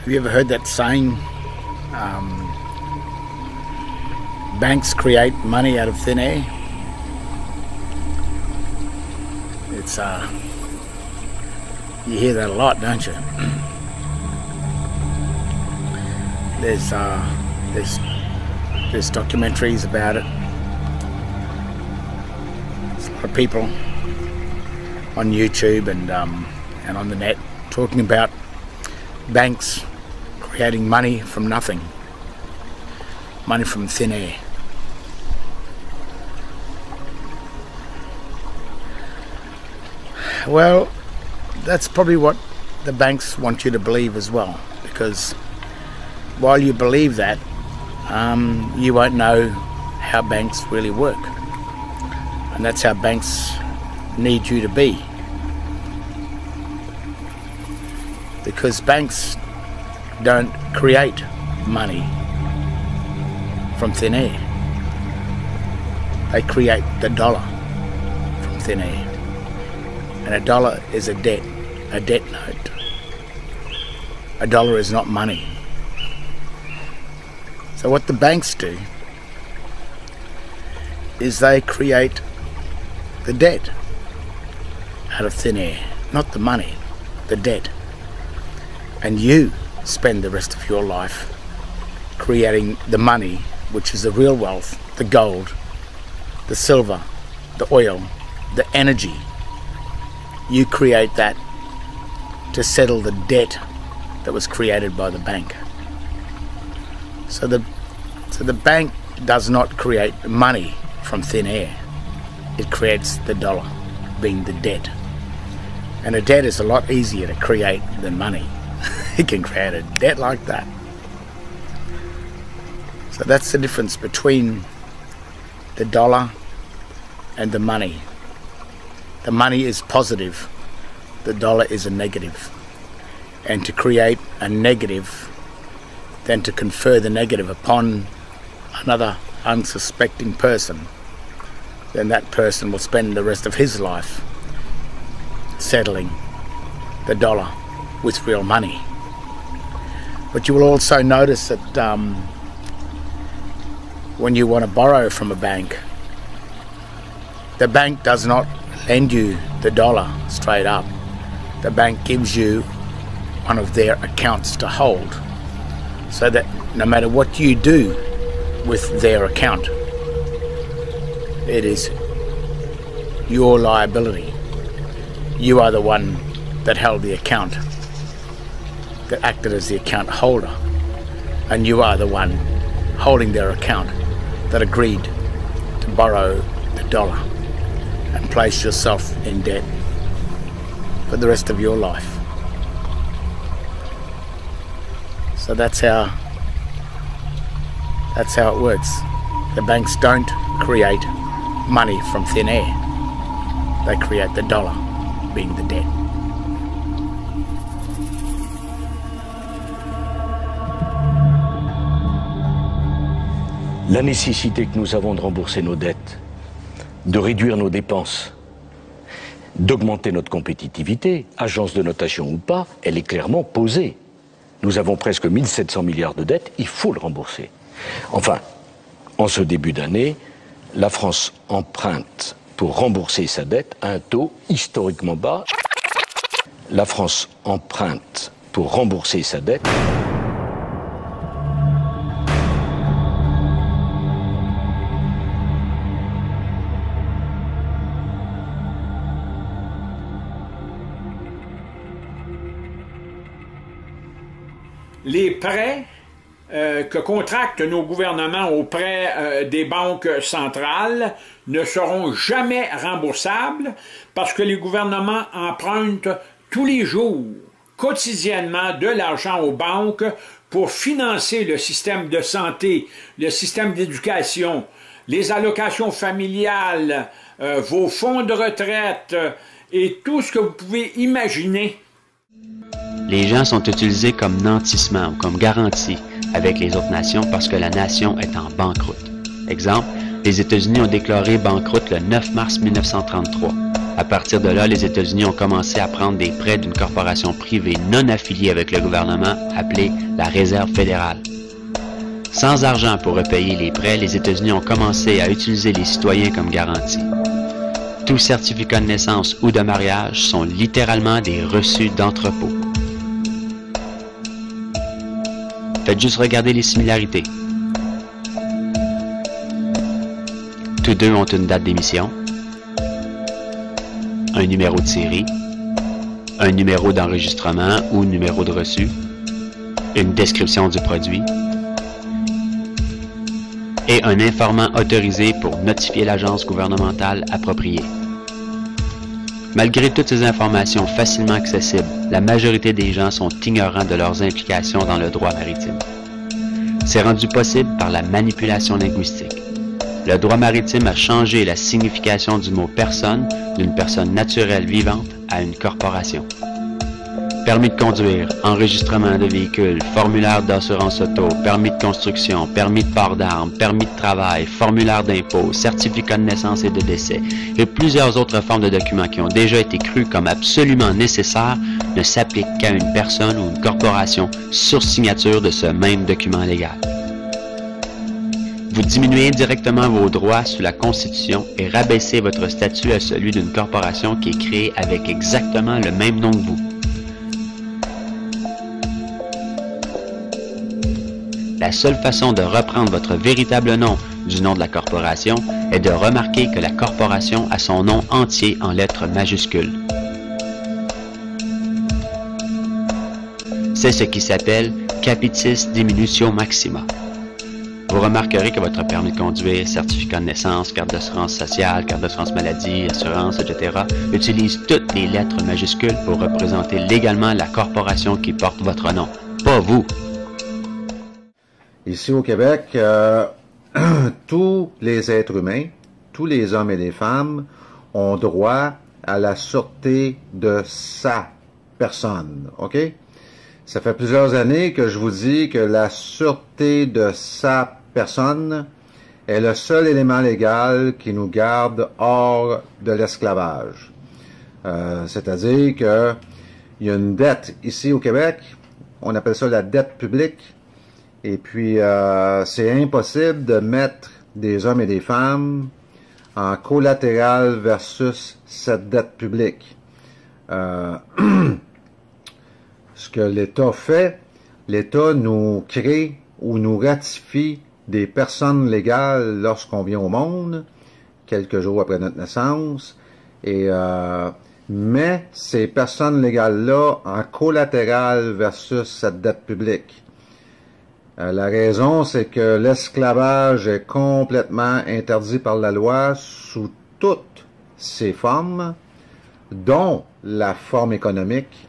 Have you ever heard that saying, banks create money out of thin air? It's, you hear that a lot, don't you? There's documentaries about it. There's a lot of people on YouTube and on the net talking about banks creating money from nothing, money from thin air. Well, that's probably what the banks want you to believe as well, because while you believe that, you won't know how banks really work. And that's how banks need you to be. Because banks don't create money from thin air. They create the dollar from thin air. And a dollar is a debt note. A dollar is not money. So what the banks do is they create the debt out of thin air, not the money, the debt. And you spend the rest of your life creating the money, which is the real wealth, the gold, the silver, the oil, the energy. You create that to settle the debt that was created by the bank. So the bank does not create money from thin air. It creates the dollar, being the debt. And a debt is a lot easier to create than money. It can create a debt like that. So that's the difference between the dollar and the money. The money is positive, the dollar is a negative. And to create a negative, then to confer the negative upon another unsuspecting person, then that person will spend the rest of his life settling the dollar with real money. But you will also notice that when you want to borrow from a bank, the bank does not lend you the dollar straight up. The bank gives you one of their accounts to hold, so that no matter what you do with their account, it is your liability. You are the one that held the account, that acted as the account holder, and you are the one holding their account that agreed to borrow the dollar and place yourself in debt for the rest of your life. So that's how it works. The banks don't create money from thin air. They create the dollar, being the debt. La nécessité que nous avons de rembourser nos dettes, de réduire nos dépenses, d'augmenter notre compétitivité, agence de notation ou pas, elle est clairement posée. Nous avons presque 1700 milliards de dettes, il faut le rembourser. Enfin, en ce début d'année, la France emprunte pour rembourser sa dette à un taux historiquement bas. La France emprunte pour rembourser sa dette. Les prêts que contractent nos gouvernements auprès des banques centrales ne seront jamais remboursables parce que les gouvernements empruntent tous les jours, quotidiennement, de l'argent aux banques pour financer le système de santé, le système d'éducation, les allocations familiales, vos fonds de retraite et tout ce que vous pouvez imaginer. Les gens sont utilisés comme nantissement ou comme garantie avec les autres nations parce que la nation est en banqueroute. Exemple, les États-Unis ont déclaré banqueroute le 9 mars 1933. À partir de là, les États-Unis ont commencé à prendre des prêts d'une corporation privée non affiliée avec le gouvernement appelée la Réserve fédérale. Sans argent pour repayer les prêts, les États-Unis ont commencé à utiliser les citoyens comme garantie. Tous certificats de naissance ou de mariage sont littéralement des reçus d'entrepôt. Faites juste regarder les similarités. Tous deux ont une date d'émission, un numéro de série, un numéro d'enregistrement ou numéro de reçu, une description du produit et un informant autorisé pour notifier l'agence gouvernementale appropriée. Malgré toutes ces informations facilement accessibles, la majorité des gens sont ignorants de leurs implications dans le droit maritime. C'est rendu possible par la manipulation linguistique. Le droit maritime a changé la signification du mot « personne » d'une personne naturelle vivante à une corporation. Permis de conduire, enregistrement de véhicules, formulaire d'assurance auto, permis de construction, permis de port d'armes, permis de travail, formulaire d'impôt, certificat de naissance et de décès, et plusieurs autres formes de documents qui ont déjà été crus comme absolument nécessaires ne s'appliquent qu'à une personne ou une corporation sur signature de ce même document légal. Vous diminuez indirectement vos droits sous la Constitution et rabaissez votre statut à celui d'une corporation qui est créée avec exactement le même nom que vous. La seule façon de reprendre votre véritable nom du nom de la corporation est de remarquer que la corporation a son nom entier en lettres majuscules. C'est ce qui s'appelle Capitis Diminutio Maxima. Vous remarquerez que votre permis de conduire, certificat de naissance, carte d'assurance sociale, carte d'assurance maladie, assurance, etc. utilise toutes les lettres majuscules pour représenter légalement la corporation qui porte votre nom, pas vous. Ici au Québec, tous les êtres humains, tous les hommes et les femmes ont droit à la sûreté de sa personne, OK? Ça fait plusieurs années que je vous dis que la sûreté de sa personne est le seul élément légal qui nous garde hors de l'esclavage. C'est-à-dire que il y a une dette ici au Québec, on appelle ça la dette publique, et puis c'est impossible de mettre des hommes et des femmes en collatéral versus cette dette publique. Ce que l'État fait, l'État nous crée ou nous ratifie des personnes légales lorsqu'on vient au monde, quelques jours après notre naissance, et met ces personnes légales-là en collatéral versus cette dette publique. La raison, c'est que l'esclavage est complètement interdit par la loi sous toutes ses formes, dont la forme économique.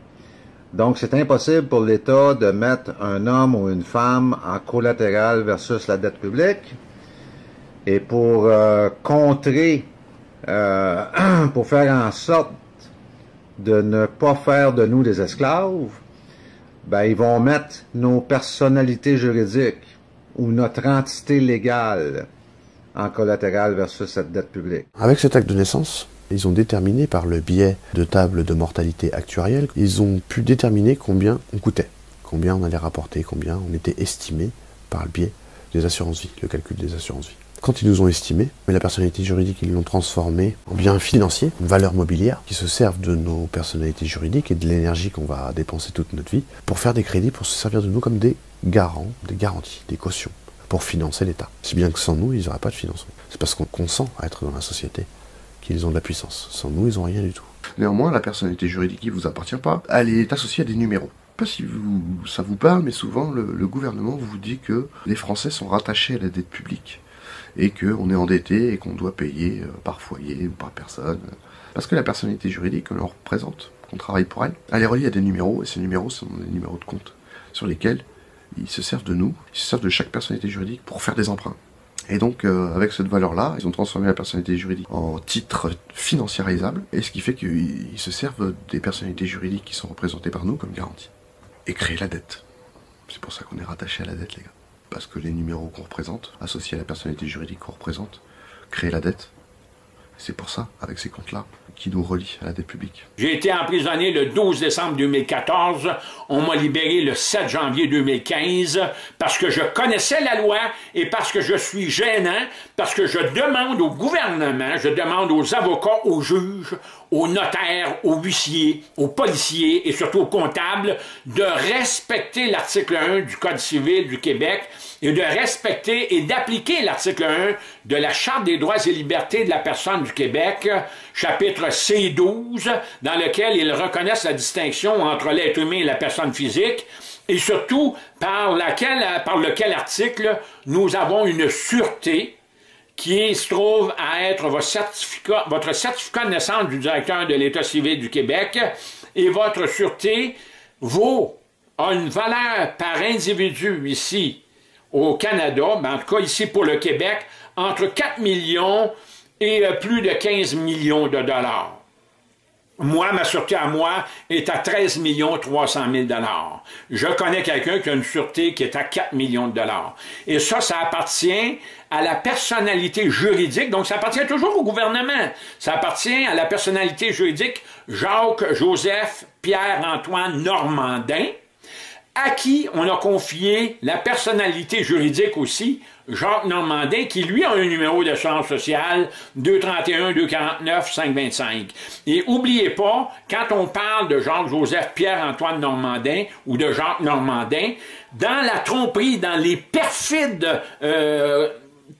Donc, c'est impossible pour l'État de mettre un homme ou une femme en collatéral versus la dette publique. Et pour contrer, pour faire en sorte de ne pas faire de nous des esclaves, ben, ils vont mettre nos personnalités juridiques ou notre entité légale en collatéral versus cette dette publique. Avec cet acte de naissance, ils ont déterminé par le biais de tables de mortalité actuarielle, ils ont pu déterminer combien on coûtait, combien on allait rapporter, combien on était estimé par le biais des assurances-vie, le calcul des assurances-vie. Quand ils nous ont estimé, mais la personnalité juridique, ils l'ont transformée en bien financier, une valeur mobilière, qui se servent de nos personnalités juridiques et de l'énergie qu'on va dépenser toute notre vie pour faire des crédits, pour se servir de nous comme des garants, des garanties, des cautions, pour financer l'État. Si bien que sans nous, ils n'auraient pas de financement. C'est parce qu'on consent à être dans la société qu'ils ont de la puissance. Sans nous, ils n'ont rien du tout. Néanmoins, la personnalité juridique qui ne vous appartient pas, elle est associée à des numéros. Je ne sais pas si ça vous parle, mais souvent, le gouvernement vous dit que les Français sont rattachés à la dette publique et qu'on est endetté et qu'on doit payer par foyer ou par personne. Parce que la personnalité juridique, on leur représente, qu'on travaille pour elle, elle est reliée à des numéros, et ces numéros sont des numéros de compte sur lesquels ils se servent de nous, ils se servent de chaque personnalité juridique pour faire des emprunts. Et donc, avec cette valeur-là, ils ont transformé la personnalité juridique en titre financiarisable, et ce qui fait qu'ils se servent des personnalités juridiques qui sont représentées par nous comme garantie. Et créer la dette. C'est pour ça qu'on est rattaché à la dette, les gars. Parce que les numéros qu'on représente, associés à la personnalité juridique qu'on représente, créent la dette. C'est pour ça, avec ces comptes-là, qui nous relient à la dette publique. J'ai été emprisonné le 12 décembre 2014. On m'a libéré le 7 janvier 2015 parce que je connaissais la loi et parce que je suis gênant, parce que je demande au gouvernement, je demande aux avocats, aux juges, aux notaires, aux huissiers, aux policiers et surtout aux comptables de respecter l'article 1 du Code civil du Québec et de respecter et d'appliquer l'article 1 de la Charte des droits et libertés de la personne du Québec, chapitre C12, dans lequel ils reconnaissent la distinction entre l'être humain et la personne physique, et surtout par lequel article nous avons une sûreté qui se trouve à être votre certificat de naissance du directeur de l'État civil du Québec, et votre sûreté a une valeur par individu ici au Canada, mais en tout cas ici pour le Québec, entre 4 millions et plus de 15 millions de dollars. Moi, ma sûreté à moi est à 13 300 000 dollars. Je connais quelqu'un qui a une sûreté qui est à 4 millions de dollars. Et ça appartient à la personnalité juridique, donc ça appartient toujours au gouvernement. Ça appartient à la personnalité juridique Jacques, Joseph, Pierre-Antoine Normandin, à qui on a confié la personnalité juridique aussi, Jacques Normandin, qui lui a un numéro d'assurance sociale 231-249-525. Et oubliez pas, quand on parle de Jacques-Joseph Pierre-Antoine Normandin ou de Jacques Normandin, dans la tromperie, dans les perfides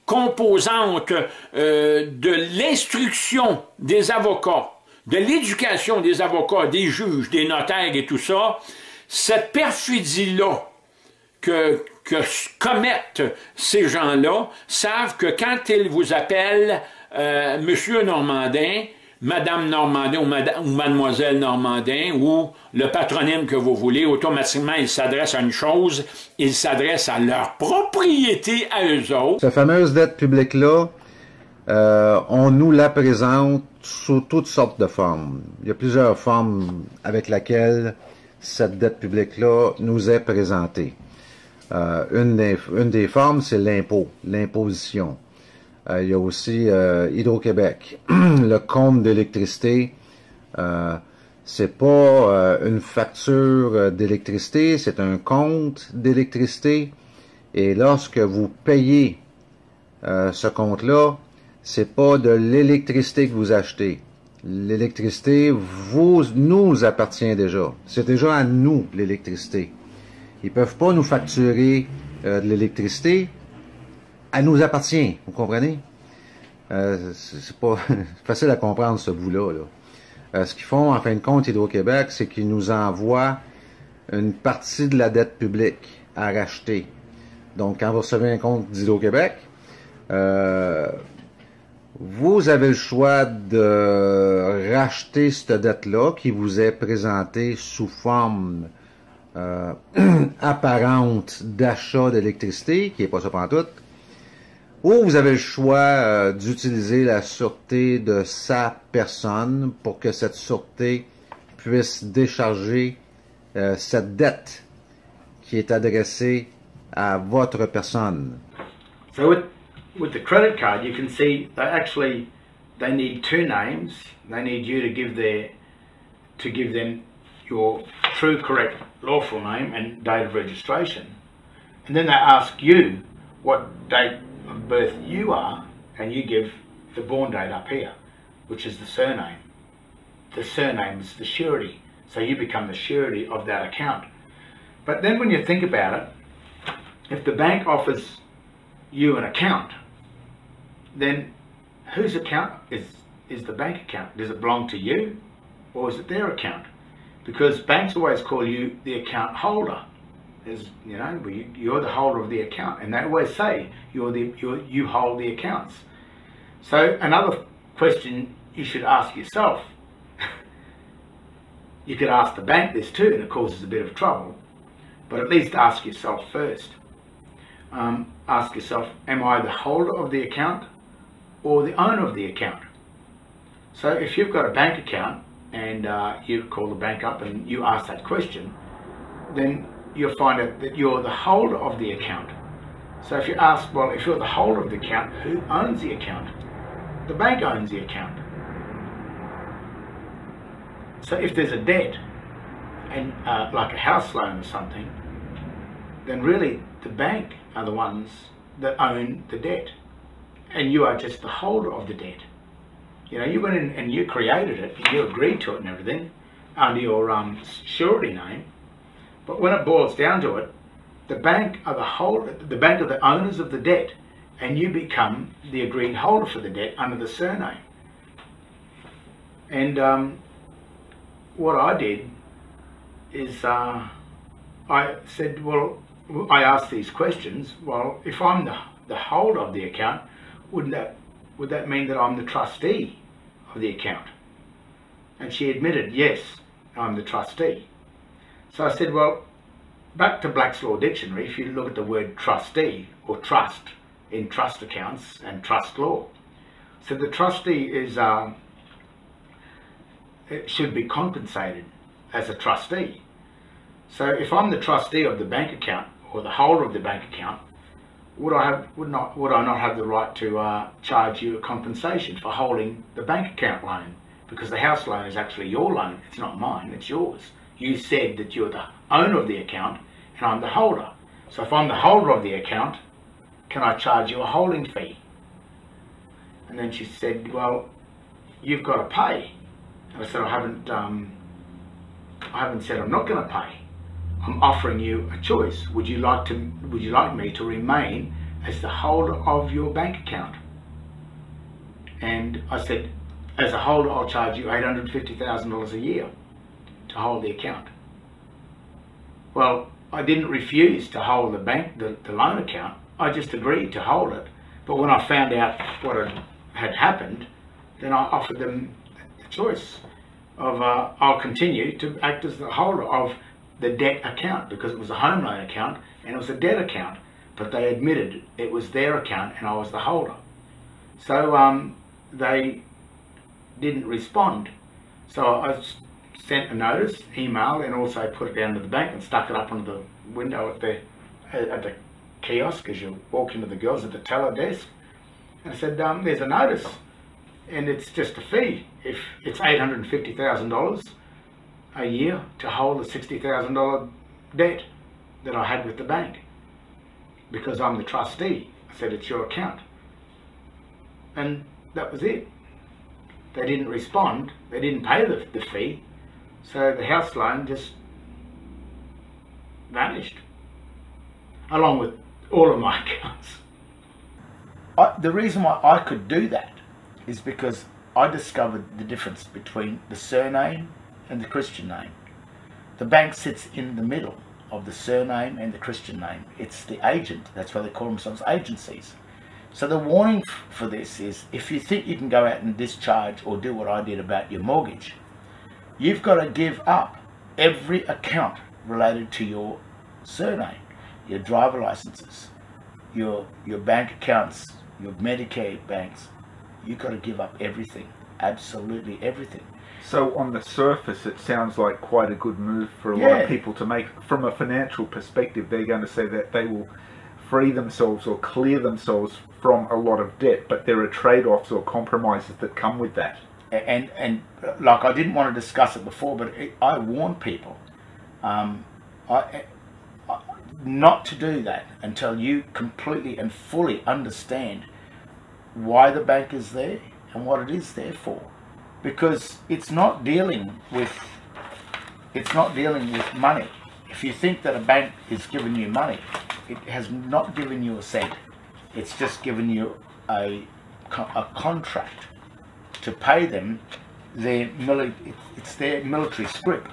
composantes de l'instruction des avocats, de l'éducation des avocats, des juges, des notaires et tout ça, cette perfidie-là que commettent ces gens-là savent que quand ils vous appellent Monsieur Normandin, Madame Normandin ou Mademoiselle Normandin ou le patronyme que vous voulez, automatiquement ils s'adressent à une chose, ils s'adressent à leur propriété à eux autres. Cette fameuse dette publique-là, on nous la présente sous toutes sortes de formes. Il y a plusieurs formes avec lesquelles cette dette publique-là nous est présentée. Une des formes, c'est l'impôt, l'imposition. Il y a aussi Hydro-Québec. Le compte d'électricité, c'est pas une facture d'électricité, c'est un compte d'électricité. Et lorsque vous payez ce compte-là, c'est pas de l'électricité que vous achetez. L'électricité nous appartient déjà. C'est déjà à nous, l'électricité. Ils peuvent pas nous facturer de l'électricité. Elle nous appartient, vous comprenez? C'est pas facile à comprendre ce bout-là. Ce qu'ils font, en fin de compte, Hydro-Québec, c'est qu'ils nous envoient une partie de la dette publique à racheter. Donc, quand vous recevez un compte d'Hydro-Québec, vous avez le choix de racheter cette dette-là qui vous est présentée sous forme apparente d'achat d'électricité, qui n'est pas ça pantoute, Ou vous avez le choix d'utiliser la sûreté de sa personne pour que cette sûreté puisse décharger cette dette qui est adressée à votre personne. So with the credit card, you can see they need two names. They need you to give them your true, correct, lawful name and date of registration. And then they ask you what date of birth you are, and you give the born date up here, which is the surname. The surname is the surety, so you become the surety of that account. But then when you think about it, if the bank offers you an account, then whose account is the bank account? Does it belong to you, or is it their account? Because banks always call you the account holder. You're the holder of the account, and they always say you hold the accounts. So another question you should ask yourself, you could ask the bank this too, and it causes a bit of trouble, but at least ask yourself first. Ask yourself, am I the holder of the account or the owner of the account? So if you've got a bank account and you call the bank up and you ask that question, then you'll find out that you're the holder of the account. So if you ask, well, if you're the holder of the account, who owns the account? The bank owns the account. So if there's a debt, and like a house loan or something, then really the bank are the ones that own the debt, and you are just the holder of the debt. You went in and you created it, and you agreed to it and everything under your surety name. But when it boils down to it, the bank are the bank are the owners of the debt, and you become the agreed holder for the debt under the surname. And what I did is I said, well, I asked these questions. Well, if I'm the holder of the account, would that mean that I'm the trustee of the account? And she admitted, yes, I'm the trustee. So I said, well, back to Black's Law Dictionary, if you look at the word trustee or trust in trust accounts and trust law, so the trustee is it should be compensated as a trustee. So if I'm the trustee of the bank account or the holder of the bank account, would I not have the right to charge you a compensation for holding the bank account loan? Because the house loan is actually your loan, it's not mine, it's yours. You said that you're the owner of the account and I'm the holder. So if I'm the holder of the account, can I charge you a holding fee? And then she said, well, you've got to pay. And I said, I haven't said I'm not going to pay. I'm offering you a choice. Would you like me to remain as the holder of your bank account? And I said, as a holder, I'll charge you $850,000 a year to hold the account. Well, I didn't refuse to hold the loan account. I just agreed to hold it. But when I found out what had happened, then I offered them the choice of I'll continue to act as the holder of the debt account, because it was a home loan account and it was a debt account, but they admitted it was their account and I was the holder. So they didn't respond. So I sent a notice, email, and also put it down to the bank and stuck it up on the window at the kiosk as you walk into the girls at the teller desk. And I said, there's a notice, and it's just a fee. If it's $850,000 a year to hold a $60,000 debt that I had with the bank, because I'm the trustee. I said, it's your account. And that was it. They didn't respond. They didn't pay the fee. So the house loan just vanished, along with all of my accounts. The reason why I could do that is because I discovered the difference between the surname and the Christian name. The bank sits in the middle of the surname and the Christian name. It's the agent. That's why they call themselves agencies. So the warning for this is, if you think you can go out and discharge or do what I did about your mortgage, you've got to give up every account related to your surname, your driver licenses, your bank accounts your Medicaid banks, you've got to give up everything, absolutely everything. So on the surface, it sounds like quite a good move for a lot of people to make. From a financial perspective, they're going to say that they will free themselves or clear themselves from a lot of debt, but there are trade-offs or compromises that come with that. And like, I didn't want to discuss it before, but I warn people not to do that until you completely and fully understand why the bank is there and what it is there for. Because it's not dealing with money. If you think that a bank is giving you money, it has not given you a cent. It's just given you a contract to pay them it's their military scrip.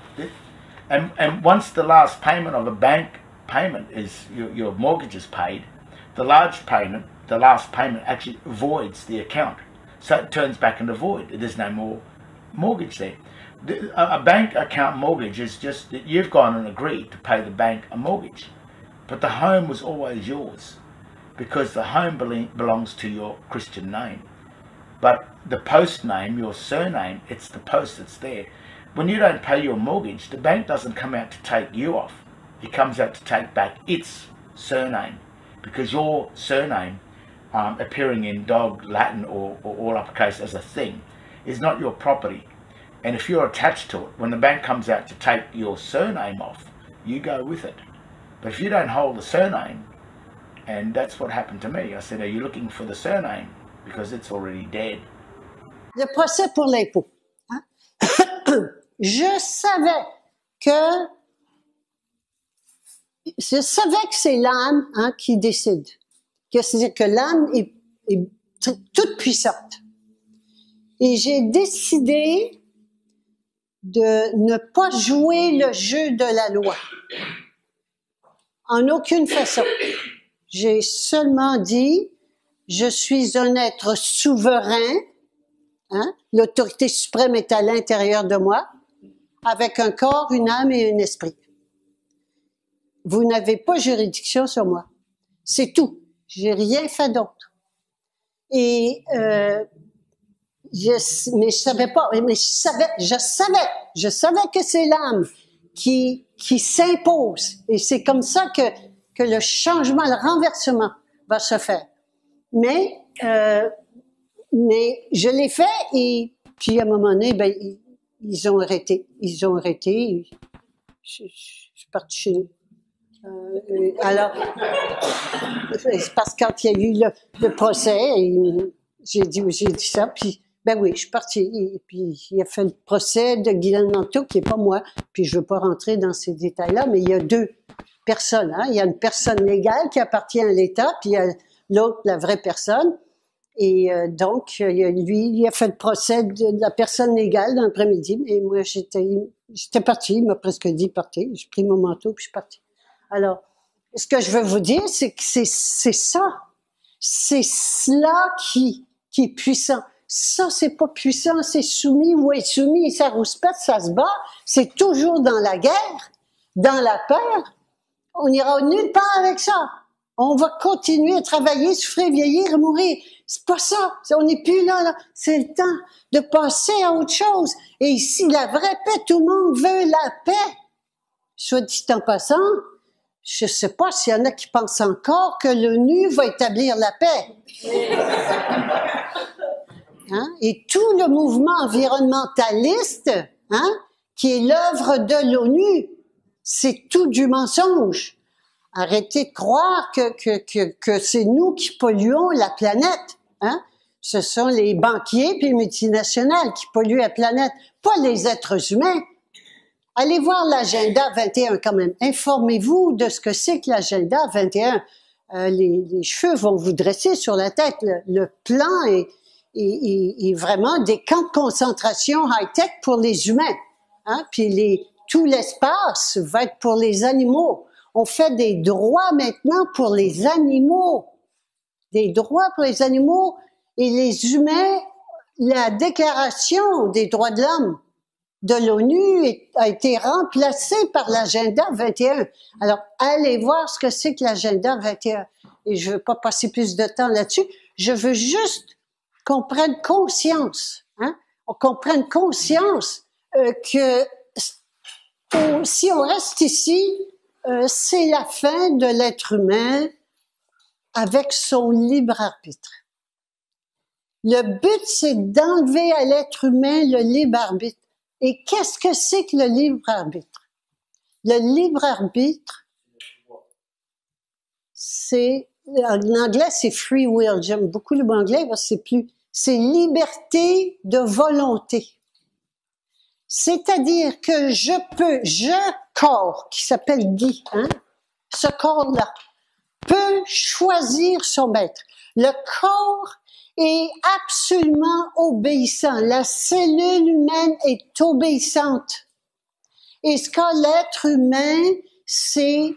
And once the last payment of a bank payment is your mortgage is paid, the last payment actually voids the account. So it turns back into void. There's no more mortgage there. A bank account mortgage is just that you've gone and agreed to pay the bank a mortgage. But the home was always yours because the home belongs to your Christian name. But the post name, your surname, it's the post that's there. When you don't pay your mortgage, the bank doesn't come out to take you off. It comes out to take back its surname because your surname appearing in dog, Latin or all uppercase as a thing is not your property. And if you're attached to it, when the bank comes out to take your surname off, you go with it. But if you don't hold the surname, and that's what happened to me, I said, are you looking for the surname? Because it's already dead. Le procès pour l'impôt. Hein? Je savais que c'est l'âme qui décide. C'est-à-dire que l'âme est toute puissante. Et j'ai décidé de ne pas jouer le jeu de la loi. En aucune façon. J'ai seulement dit, je suis un être souverain, l'autorité suprême est à l'intérieur de moi, avec un corps, une âme et un esprit. Vous n'avez pas juridiction sur moi. C'est tout. J'ai rien fait d'autre. Et mais je savais pas. Mais je savais que c'est l'âme qui s'impose. Et c'est comme ça que le changement, le renversement va se faire. Mais je l'ai fait et puis à un moment donné, ils ont arrêté. Je suis partie chez nous. Alors, c'est parce que quand il y a eu le procès, j'ai dit ça, puis oui, je suis partie. Et puis il a fait le procès de Guylaine Manteau, qui n'est pas moi, puis je ne veux pas rentrer dans ces détails-là, mais il y a deux personnes. Il y a une personne légale qui appartient à l'État, puis il y a l'autre, la vraie personne. Et donc, il a fait le procès de la personne légale dans l'après-midi, mais moi, j'étais partie, il m'a presque dit partez. J'ai pris mon manteau, puis je suis partie. Alors, ce que je veux vous dire, c'est que c'est ça. C'est cela qui est puissant. Ça, c'est pas puissant, c'est soumis ou insoumis, ça rouspète, ça se bat. C'est toujours dans la guerre, dans la peur. On n'ira nulle part avec ça. On va continuer à travailler, souffrir, vieillir et mourir. C'est pas ça. On n'est plus là. C'est le temps de passer à autre chose. Et ici, la vraie paix, tout le monde veut la paix. Soit dit en passant, je sais pas s'il y en a qui pensent encore que l'ONU va établir la paix. Et tout le mouvement environnementaliste, qui est l'œuvre de l'ONU, c'est tout du mensonge. Arrêtez de croire que c'est nous qui polluons la planète. Ce sont les banquiers puis les multinationales qui polluent la planète, pas les êtres humains. Allez voir l'agenda 21 quand même. Informez-vous de ce que c'est que l'agenda 21. Les cheveux vont vous dresser sur la tête. Le plan est vraiment des camps de concentration high-tech pour les humains. Puis tout l'espace va être pour les animaux. On fait des droits maintenant pour les animaux. Des droits pour les animaux et les humains. La déclaration des droits de l'homme de l'ONU a été remplacée par l'agenda 21. Alors, allez voir ce que c'est que l'agenda 21. Et je ne veux pas passer plus de temps là-dessus. Je veux juste qu'on prenne conscience, hein, qu'on prenne conscience que si on reste ici, c'est la fin de l'être humain avec son libre arbitre. Le but, c'est d'enlever à l'être humain le libre arbitre. Et qu'est-ce que c'est que le libre arbitre? Le libre arbitre, c'est, en anglais, c'est free will. J'aime beaucoup le mot anglais parce que c'est liberté de volonté. C'est-à-dire que corps, qui s'appelle Guy, hein, ce corps-là, peut choisir son maître. Le corps est absolument obéissant. La cellule humaine est obéissante. Et ce qu'a l'être humain, c'est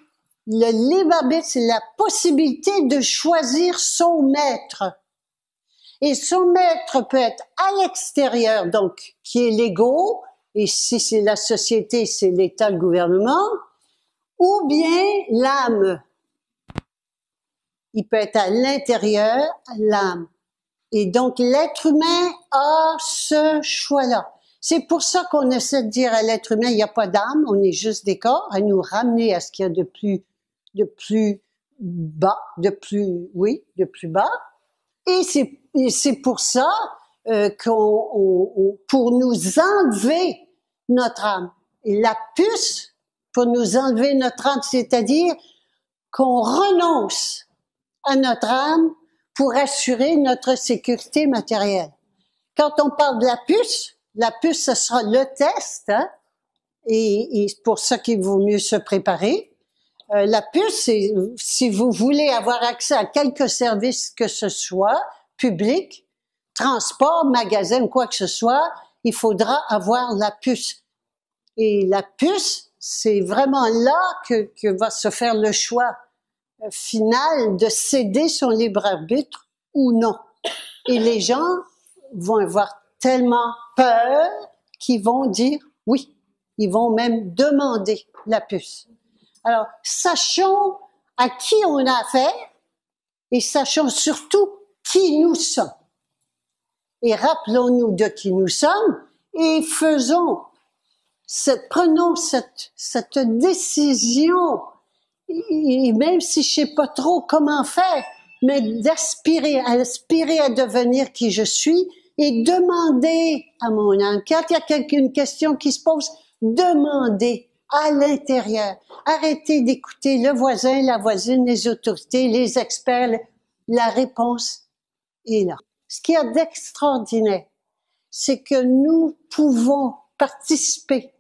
le libre arbitre, c'est la possibilité de choisir son maître. Et son maître peut être à l'extérieur, donc, qui est l'ego, et si c'est la société, c'est l'État, le gouvernement, ou bien l'âme. Il peut être à l'intérieur, l'âme. Et donc, l'être humain a ce choix-là. C'est pour ça qu'on essaie de dire à l'être humain, il n'y a pas d'âme, on est juste des corps, à nous ramener à ce qu'il y a de plus bas, de plus bas. Et c'est pour ça pour nous enlever notre âme. Et la puce, pour nous enlever notre âme, c'est-à-dire qu'on renonce à notre âme pour assurer notre sécurité matérielle. Quand on parle de la puce, ce sera le test, hein, et c'est pour ça qu'il vaut mieux se préparer. La puce, c'est si vous voulez avoir accès à quelque service que ce soit, public, transport, magasin, quoi que ce soit, il faudra avoir la puce. Et la puce, c'est vraiment là que va se faire le choix final de céder son libre arbitre ou non. Et les gens vont avoir tellement peur qu'ils vont dire oui. Ils vont même demander la puce. Alors, sachons à qui on a affaire et sachons surtout qui nous sommes. Et rappelons-nous de qui nous sommes et prenons cette décision, et même si je sais pas trop comment faire, mais aspirer à devenir qui je suis et demander à mon âme. Quand il y a une question qui se pose, demandez à l'intérieur. Arrêtez d'écouter le voisin, la voisine, les autorités, les experts. La réponse est là. Ce qu'il y a d'extraordinaire, c'est que nous pouvons participer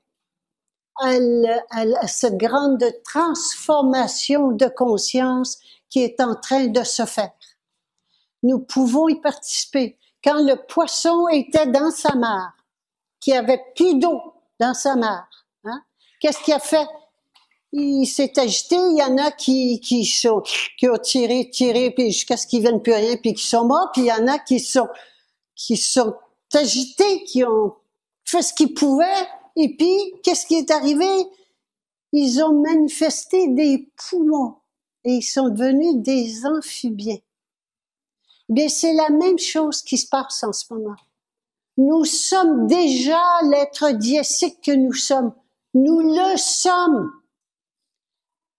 à cette grande transformation de conscience qui est en train de se faire. Nous pouvons y participer. Quand le poisson était dans sa mare, qui avait plus d'eau dans sa mare, hein, qu'est-ce qu'il a fait? Il s'est agité, il y en a qui ont tiré, puis jusqu'à ce qu'ils viennent plus rien, puis qui sont morts, puis il y en a qui sont agités, qui ont fait ce qu'ils pouvaient, et puis, qu'est-ce qui est arrivé? Ils ont manifesté des poumons, et ils sont devenus des amphibiens. Bien, c'est la même chose qui se passe en ce moment. Nous sommes déjà l'être diésique que nous sommes. Nous le sommes.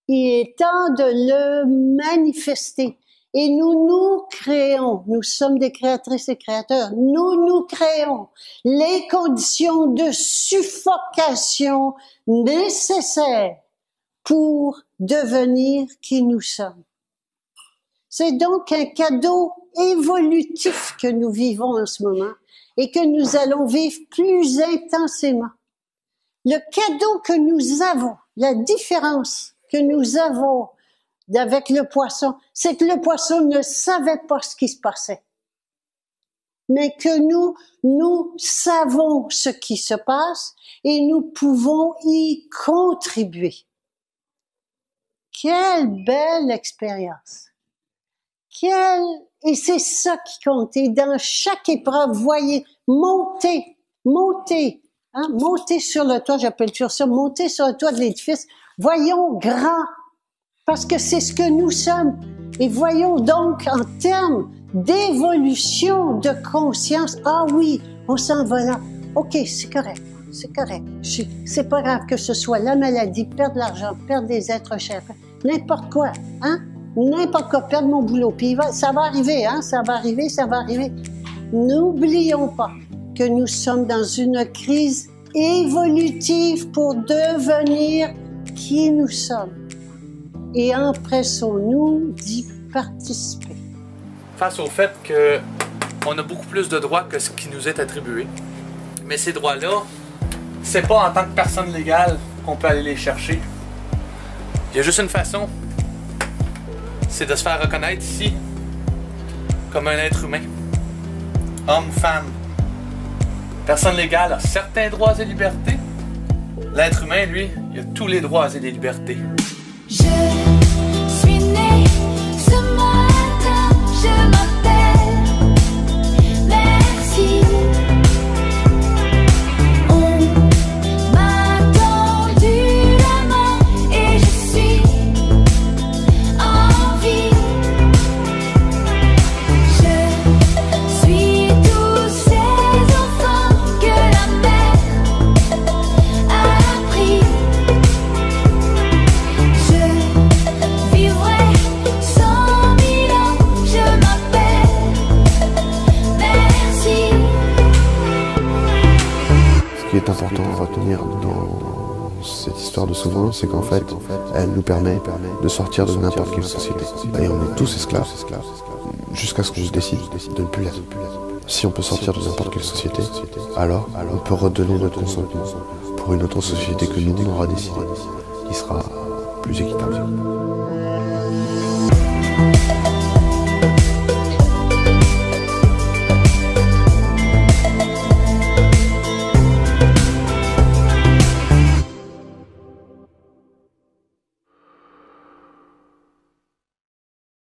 Il est temps de le manifester. Et nous créons, nous sommes des créatrices et créateurs, nous créons les conditions de suffocation nécessaires pour devenir qui nous sommes. C'est donc un cadeau évolutif que nous vivons en ce moment et que nous allons vivre plus intensément. Le cadeau que nous avons, la différence que nous avons avec le poisson, c'est que le poisson ne savait pas ce qui se passait. Mais que nous savons ce qui se passe et nous pouvons y contribuer. Quelle belle expérience! Et c'est ça qui compte. Et dans chaque épreuve, voyez, monter sur le toit, j'appelle toujours ça, monter sur le toit de l'édifice. Voyons grand, parce que c'est ce que nous sommes. Et voyons donc en termes d'évolution de conscience. Ah oui, on s'en va là. OK, c'est correct. C'est correct. C'est pas grave que ce soit la maladie, perdre de l'argent, perdre des êtres chers, n'importe quoi, hein? N'importe quoi, perdre mon boulot. Puis ça va arriver, hein? Ça va arriver, ça va arriver. N'oublions pas que nous sommes dans une crise évolutive pour devenir qui nous sommes. Et empressons-nous d'y participer. Face au fait qu'on a beaucoup plus de droits que ce qui nous est attribué. Mais ces droits-là, c'est pas en tant que personne légale qu'on peut aller les chercher. Il y a juste une façon, c'est de se faire reconnaître ici comme un être humain. Homme, femme. Personne légale a certains droits et libertés. L'être humain, lui, il a tous les droits et les libertés. Je suis né ce matin, je m'appelle Merci. On m'a tendu la main et je suis en vie. Je suis tous ces enfants que la mère a pris. Je vivrai 100 000 ans, je m'appelle Merci. Ce qui est important à retenir dans cette histoire de souverain, c'est qu'en fait, elle nous permet de sortir de n'importe quelle société. Et on est tous esclaves, jusqu'à ce qu'on se décide de ne plus l'être. Si on peut sortir de n'importe quelle société, alors on peut redonner notre consentement pour une autre société que nous, on aura décidé, qui sera plus équitable.